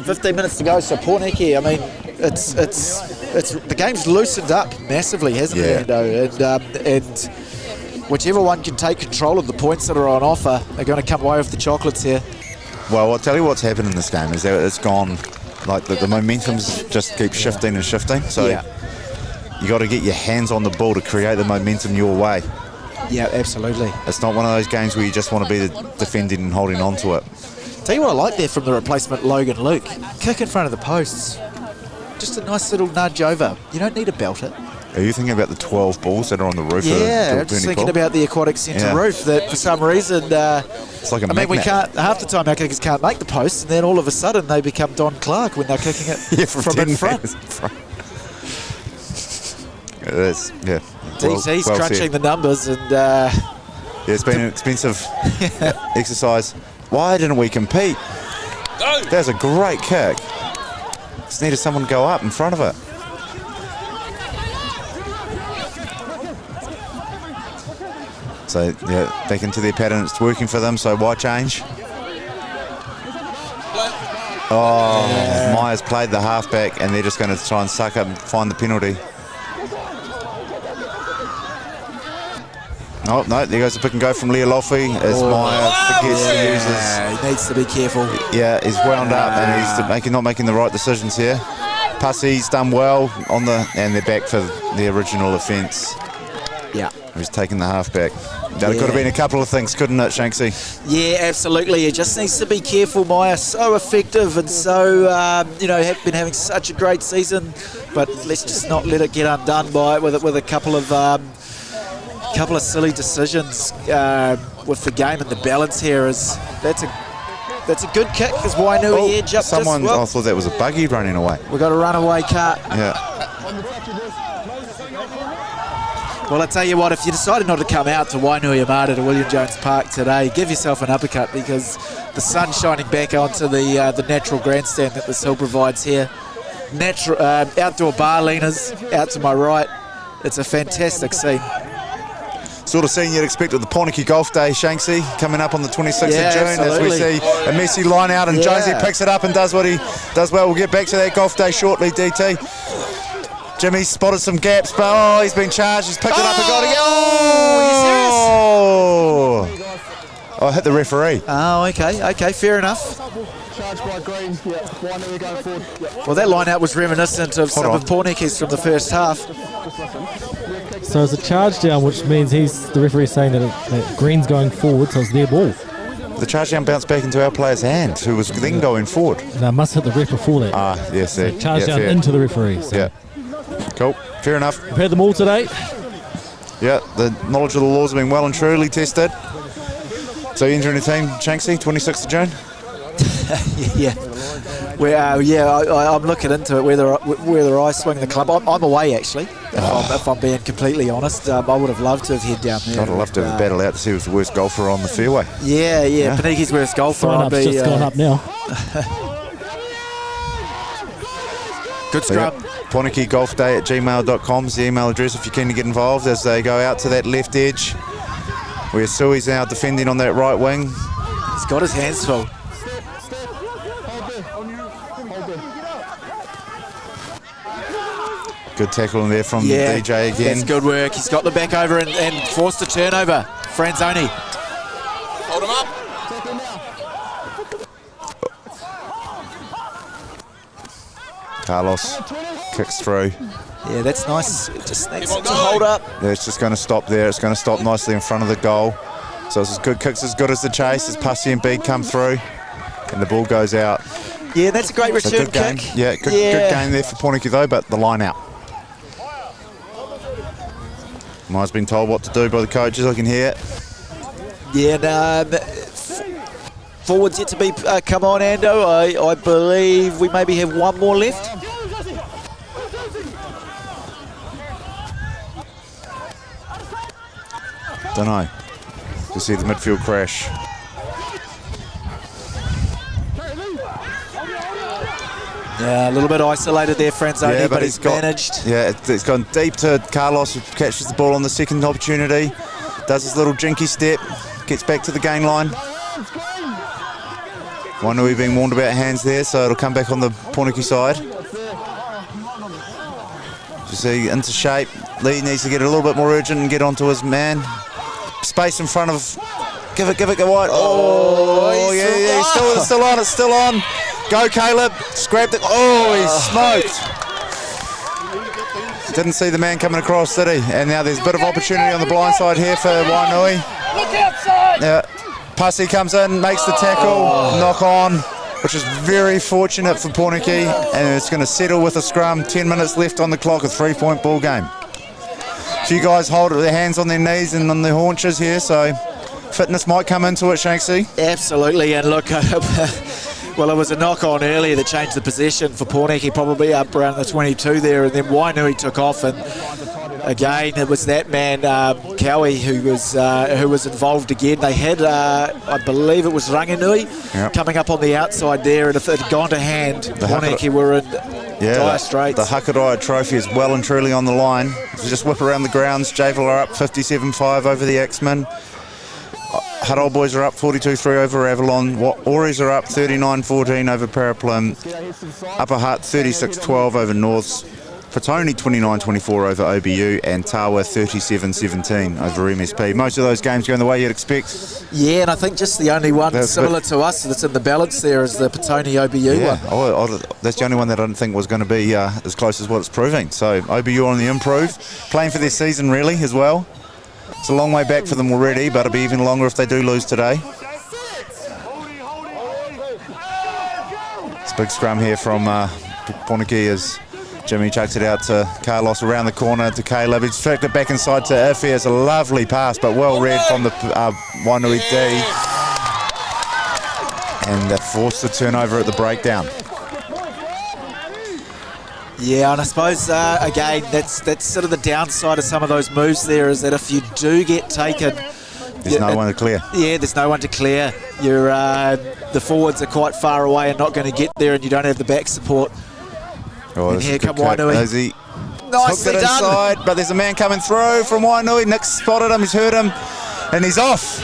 15 minutes to go. So Pōneke, I mean, it's the game's loosened up massively, hasn't it? And whichever one can take control of the points that are on offer are going to come away with the chocolates here. Well, I'll tell you what's happened in this game is that it's gone, like the momentum's just keeps shifting and shifting. So you got to get your hands on the ball to create the momentum your way. Yeah, absolutely. It's not one of those games where you just want to be defending and holding on to it. Tell you what I like there from the replacement Logan Luke. Kick in front of the posts. Just a nice little nudge over. You don't need to belt it. Are you thinking about the 12 balls that are on the roof? Yeah, I'm just thinking about the aquatic centre roof that for some reason, it's like a magnet. we can't, half the time our kickers can't make the posts, and then all of a sudden they become Don Clark when they're kicking it from in front. He's crunching the numbers, and it's been an expensive exercise. Why didn't we compete? That's a great kick. Just needed someone to go up in front of it. So back into their pattern. It's working for them. So why change? Myers played the halfback, and they're just going to try and suck up and find the penalty. Oh, no, there goes the pick and go from Leolofi as Meyer forgets to use his... He needs to be careful. Yeah, he's wound up and he's not making the right decisions here. Pussie's done well and they're back for the original offence. Yeah. He's taking the halfback. That could have been a couple of things, couldn't it, Shanksy? Yeah, absolutely. He just needs to be careful, Maya. So effective and so, have been having such a great season. But let's just not let it get undone by it with a couple of silly decisions with the game and the balance here. That's a good kick as Wainui edge up. I thought that was a buggy running away. We've got a runaway car. Yeah. Well, I tell you what, if you decided not to come out to Wainuiomata to William Jones Park today, give yourself an uppercut, because the sun's shining back onto the natural grandstand that this hill provides here. Outdoor bar leaners out to my right. It's a fantastic scene. Sort of scene you'd expect at the Pōneke Golf Day, Shanksy, coming up on the 26th of June, absolutely. as we see a messy line out, and Jonesy picks it up and does what he does well. We'll get back to that golf day shortly, DT. Jimmy spotted some gaps, but he's been charged. He's picked it up and got it. Oh, hit the referee. Oh, okay, fair enough. Charged by Green. Wainui going forward. Well, that line out was reminiscent of some of Pōneke's from the first half. So it's a charge down, which means the referee saying that Green's going forward, so it's their ball. The charge down bounced back into our player's hand, who was then going forward. No, must hit the ref before that. Yes, so charge down into the referee. So. Yeah. Cool, fair enough. We've had them all today. Yeah, the knowledge of the laws have been well and truly tested. So you entering the team, Shanksy, 26th of June? I'm looking into it, whether I swing the club. I'm away, actually, if I'm being completely honest. I would have loved to have head down there. I'd have loved to have a battle out to see who's the worst golfer on the fairway. Yeah. Pōneke's worst golfer. Sign-up's just gone up now. Good scrub. Pōneke Golf Day at gmail.com is the email address if you're keen to get involved, as they go out to that left edge where Sui's now defending on that right wing. He's got his hands full. Good tackle in there from DJ again. That's good work. He's got the back over and forced a turnover. Franzoni. Hold him up. Carlos kicks through. Yeah, that's nice. It just needs to hold up. Yeah, it's just going to stop there. It's going to stop nicely in front of the goal. So it's as good kicks as good as the chase as Pussy and Bead come through. And the ball goes out. Yeah, that's a great return good game. kick. Yeah, good game there for Pōneke though, but the line out. Mai's been told what to do by the coaches, I can hear it. Yeah, forwards yet to be come on, Ando. I believe we maybe have one more left. Don't know. To see the midfield crash. Yeah, a little bit isolated there, Franzoni, but he's managed. Yeah, it's gone deep to Carlos, who catches the ball on the second opportunity. Does his little jinky step, gets back to the gain line. Wainui being warned about hands there, so it'll come back on the Pōneke side. You see, into shape. Lee needs to get a little bit more urgent and get onto his man. Space in front of. Give it, go wide. Oh, yeah, it's still on. Go, Caleb. Scrapped it. Oh, he's smoked. Didn't see the man coming across, did he? And now there's a bit of opportunity on the blind side here for Wainui. Look outside. Yeah. Pussy comes in, makes the tackle, knock on, which is very fortunate for Pōneke, and it's going to settle with a scrum. 10 minutes left on the clock, a 3-point ball game. A few guys hold their hands on their knees and on their haunches here, so fitness might come into it, Shanksy. Absolutely, and look, well, it was a knock-on earlier that changed the possession for Pōneke, probably up around the 22 there, and then Wainui took off, and again, it was that man, Cowie, who was involved again. They had, I believe it was Ranginui, coming up on the outside there, and if it had gone to hand, Pōneke were in dire straits. The Hakarai Trophy is well and truly on the line. So just whip around the grounds. Javel are up 57-5 over the Axemen. Huddle Boys are up 42-3 over Avalon. Auries are up 39-14 over Paraplim. Upper Hutt 36-12 over Norths. Petone 29-24 over OBU, and Tawa 37-17 over MSP. Most of those games going the way you'd expect. Yeah, and I think just the only one similar to us that's in the balance there is the Petone OBU one. That's the only one that I didn't think was going to be as close as what it's proving. So OBU on the improve, playing for their season really as well. It's a long way back for them already, but it'll be even longer if they do lose today. It's a big scrum here from Pōneke as Jimmy chucks it out to Carlos around the corner to Caleb. He's tracked it back inside to Iffy. It's a lovely pass, but well read from the Wainui D. And they're forced to turnover at the breakdown. Yeah, and I suppose, again, that's sort of the downside of some of those moves there, is that if you do get taken... There's no one to clear. Yeah, there's no one to clear. The forwards are quite far away and not going to get there, and you don't have the back support. Oh, and here come Wainui. Nicely done. Inside, but there's a man coming through from Wainui. Nick spotted him, he's heard him, and he's off.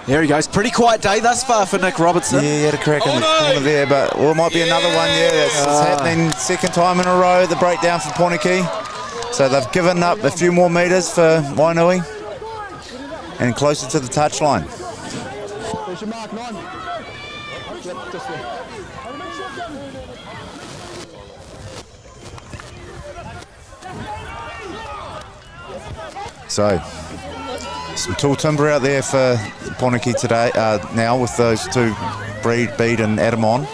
There he goes. Pretty quiet day thus far for Nick Robertson. Yeah, he had a crack in the corner there, but it might be another one. Yeah, it's happening second time in a row, the breakdown for Pōneke. So they've given up a few more metres for Wainui and closer to the touchline. There's your mark, 9. Yep, just there. So, some tall timber out there for Pōneke today, now with those two, Bede and Adam on.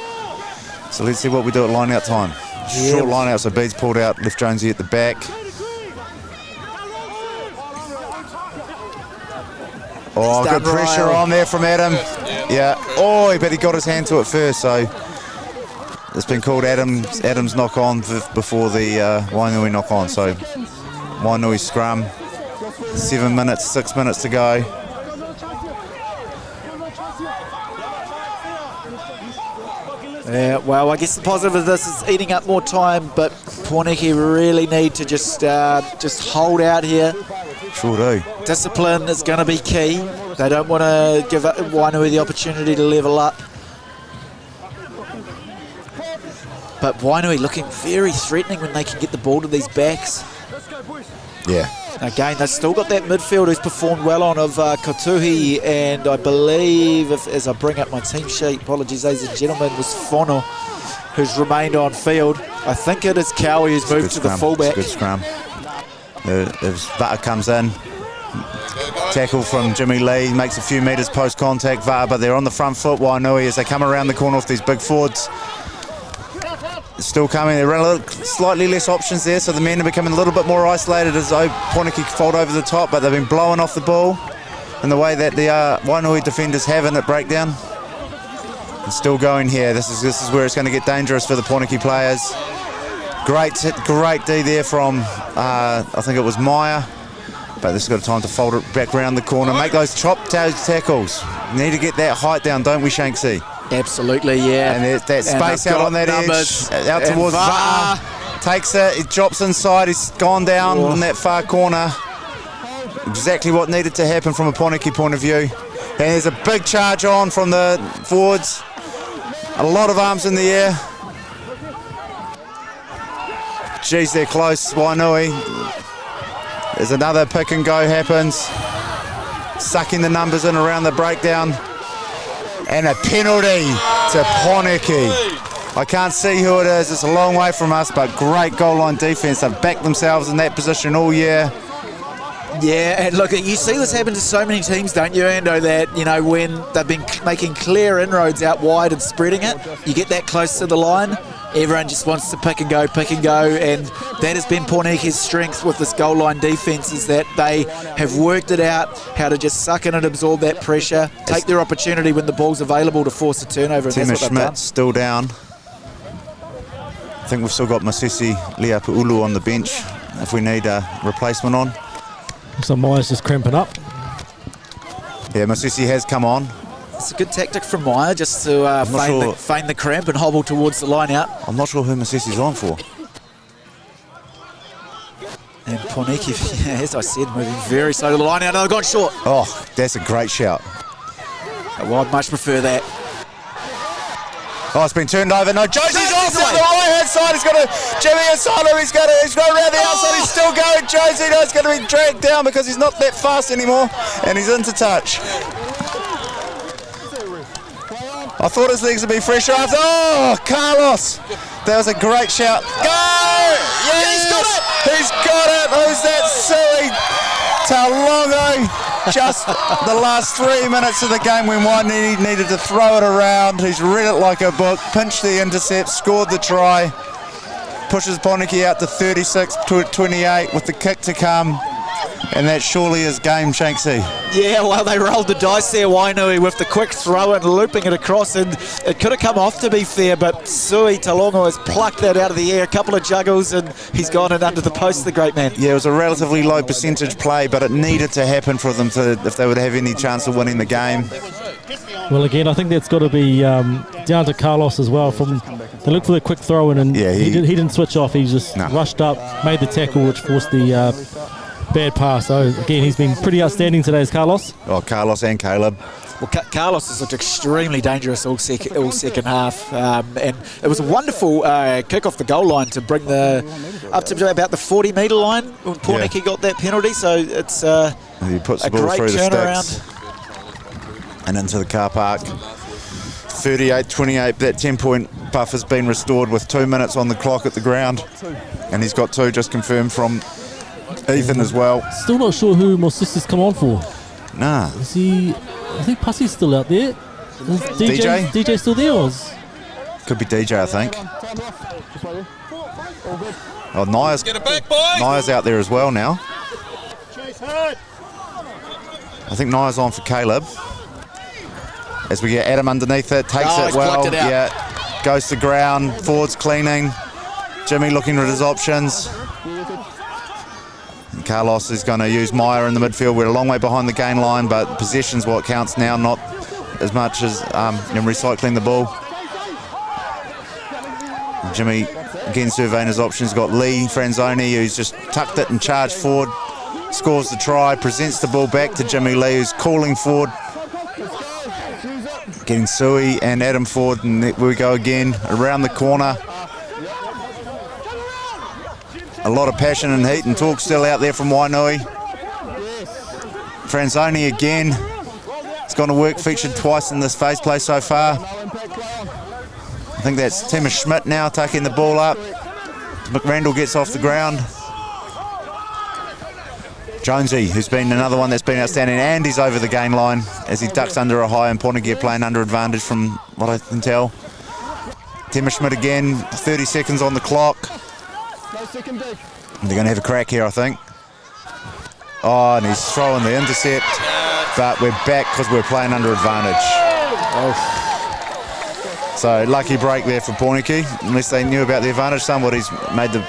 So let's see what we do at line-out time. Short line-out, so Bede's pulled out, left Jonesy at the back. Oh, good pressure on there from Adam. Yeah. Oh, but he got his hand to it first, so it's been called Adam's knock on before the Wainui knock on. So Wainui scrum, 7 minutes, 6 minutes to go. Yeah, well, I guess the positive of this is eating up more time, but Pōneke really need to just hold out here. Sure do. Discipline is going to be key. They don't want to give Wainui the opportunity to level up. But Wainui looking very threatening when they can get the ball to these backs. Yeah. Again, they've still got that midfield who's performed well on of Kotuhi, and I believe, as I bring up my team sheet, apologies ladies and gentlemen, was Fono, who's remained on field. I think it is Cowie who's moved to the fullback. Good scrum. As Vata comes in, tackle from Jimmy Lee, makes a few metres post-contact, Vata, but they're on the front foot, Wainui, as they come around the corner off these big forwards. Still coming, they're running slightly less options there, so the men are becoming a little bit more isolated as Pōneke fold over the top, but they've been blowing off the ball in the way that the Wainui defenders have in at breakdown. And still going here, this is where it's going to get dangerous for the Pōneke players. Great D there from, I think it was Meyer, but this has got time to fold it back around the corner, make those chop-toes tackles. You need to get that height down, don't we, Shanksy? Absolutely, yeah. And there's that space out on that edge, out towards Vata. Takes it, he drops inside, he's gone down in that far corner. Exactly what needed to happen from a Pōneke point of view. And there's a big charge on from the forwards. A lot of arms in the air. Geez, they're close, Wainui. There's another pick and go happens. Sucking the numbers in around the breakdown. And a penalty to Pōneke. I can't see who it is, it's a long way from us, but great goal line defence. They've backed themselves in that position all year. Yeah, and look, you see this happen to so many teams, don't you, Ando, that, you know, when they've been making clear inroads out wide and spreading it, you get that close to the line, everyone just wants to pick and go, and that has been Pōneke's strength with this goal line defence, is that they have worked it out, how to just suck in and absorb that pressure, take their opportunity when the ball's available to force a turnover, and that's what they've done. Still down. I think we've still got Masisi Leapu'ulu on the bench if we need a replacement on. So Meyer's just cramping up. Yeah, Masisi has come on. It's a good tactic from Meyer, just to feign the cramp and hobble towards the line out. I'm not sure who Masisi's on for. And Pōneke, as I said, moving very slow to the line out. They've gone short. Oh, that's a great shout. Well, I'd much prefer that. Oh, it's been turned over. No, Josie's off on the right-hand side. He's got a Jimmy Asano. He's going around the outside. He's still going. Josie, no, he's going to be dragged down because he's not that fast anymore. And he's into touch. I thought his legs would be fresher after. Oh, Carlos. That was a great shout. Go! Yes! He's got it! Who's that silly Taulongo, just the last 3 minutes of the game when Wainuiomata needed to throw it around. He's read it like a book, pinched the intercept, scored the try, pushes Pōneke out to 36-28 with the kick to come. And that surely is game, Shanksy. Yeah, well, they rolled the dice there, Wainui, with the quick throw and looping it across, and it could have come off, to be fair, but Sui Taulongo has plucked that out of the air, a couple of juggles, and he's gone in under the post, the great man. Yeah, it was a relatively low percentage play, but it needed to happen for them to, if they would have any chance of winning the game. Well, again, I think that's got to be down to Carlos as well. They looked for the quick throw in, and yeah, he didn't switch off. He just rushed up, made the tackle, which forced the bad pass. So again, he's been pretty outstanding today, as Carlos. Oh, Carlos and Caleb. Well, Carlos has looked extremely dangerous all second half, and it was a wonderful kick off the goal line to bring up to about the 40-metre line when Pōneke got that penalty. So it's he puts the ball great through turnaround. the sticks and into the car park. 38-28. That 10-point buff has been restored with 2 minutes on the clock at the ground, and he's got 2 just confirmed from Ethan as well. Still not sure who Mosisi's come on for. Nah. Is he? I think Pussy's still out there. Is DJ still there? Could be DJ, I think. Oh, Naya's, Get it back, boys. Naya's out there as well now. I think Naya's on for Caleb. As we get Adam underneath it, takes it well. Yeah, goes to ground. Forward's cleaning. Jimmy looking at his options. And Carlos is going to use Meyer in the midfield. We're a long way behind the gain line, but possession's what counts now, not as much as recycling the ball. Jimmy again surveying his options. Got Lee Franzoni, who's just tucked it and charged forward. Scores the try, presents the ball back to Jimmy Lee, who's calling forward. Getting Sui and Adam forward, and there we go again around the corner. A lot of passion and heat and talk still out there from Wainui. Franzoni again. It's gone to work, featured twice in this phase play so far. I think that's Tima Schmidt now taking the ball up. McRandall gets off the ground. Jonesy, who's been another one that's been outstanding, and he's over the gain line as he ducks under a high, and Pōneke playing under advantage from what I can tell. Tima Schmidt again, 30 seconds on the clock. They're going to have a crack here, I think. Oh, and he's throwing the intercept, but we're back because we're playing under advantage. Oh. So lucky break there for Pōneke, unless they knew about the advantage. Somebody's made the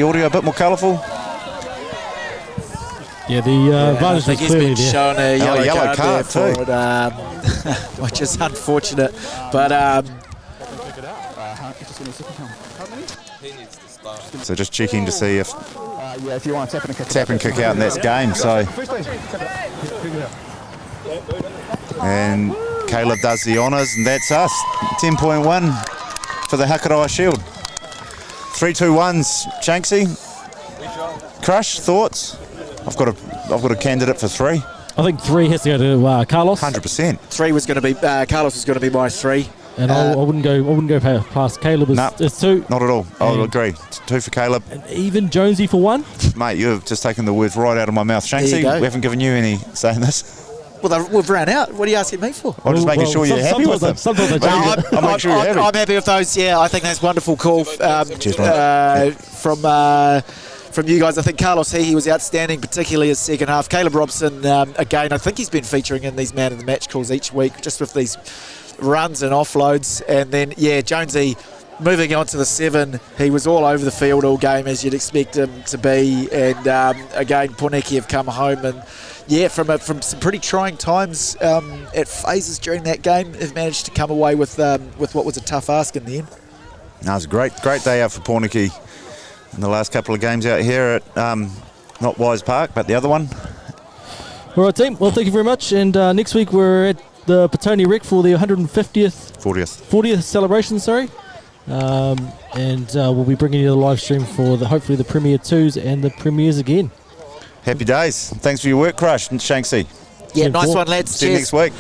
audio a bit more colourful. Yeah, the advantage was clearly he's been shown a yellow card too, for it, which is unfortunate. But so just checking to see if if you want to tap and kick out, and that's game. So and Caleb does the honours, and that's us. 10-point win for the Hakaroa Shield. 3-2-1s, Shanksy. Crush, thoughts? I've got a candidate for 3. I think 3 has to go to Carlos. 100%. 3 was going to be Carlos was going to be my 3. And I wouldn't go past Caleb as 2. Not at all. I'll agree. 2 for Caleb. And even Jonesy for 1. Mate, you've just taken the words right out of my mouth. Shanksy, we haven't given you any saying this. Well, we've ran out. What are you asking me for? I'm just making sure you're happy with them. Sometimes I change it. I'm making sure you're happy. I'm happy with those. Yeah, I think that's a wonderful call Cheers, mate. from you guys. I think Carlos he was outstanding, particularly his second half. Caleb Robson, again, I think he's been featuring in these man of the match calls each week, just with these runs and offloads. And then, Jonesy moving on to the 7. He was all over the field all game, as you'd expect him to be. And again, Pōneke have come home and from some pretty trying times at phases during that game, have managed to come away with what was a tough ask in the end. No, it was a great day out for Pōneke in the last couple of games out here at not Wise Park, but the other one. All right, team. Well, thank you very much. And next week we're at the Petone Rec for the 40th celebration. Sorry. And we'll be bringing you the live stream for hopefully the Premier 2s and the Premiers again. Happy days. Thanks for your work, Crush and Shanksy. Yeah, nice one, lads. See you next week.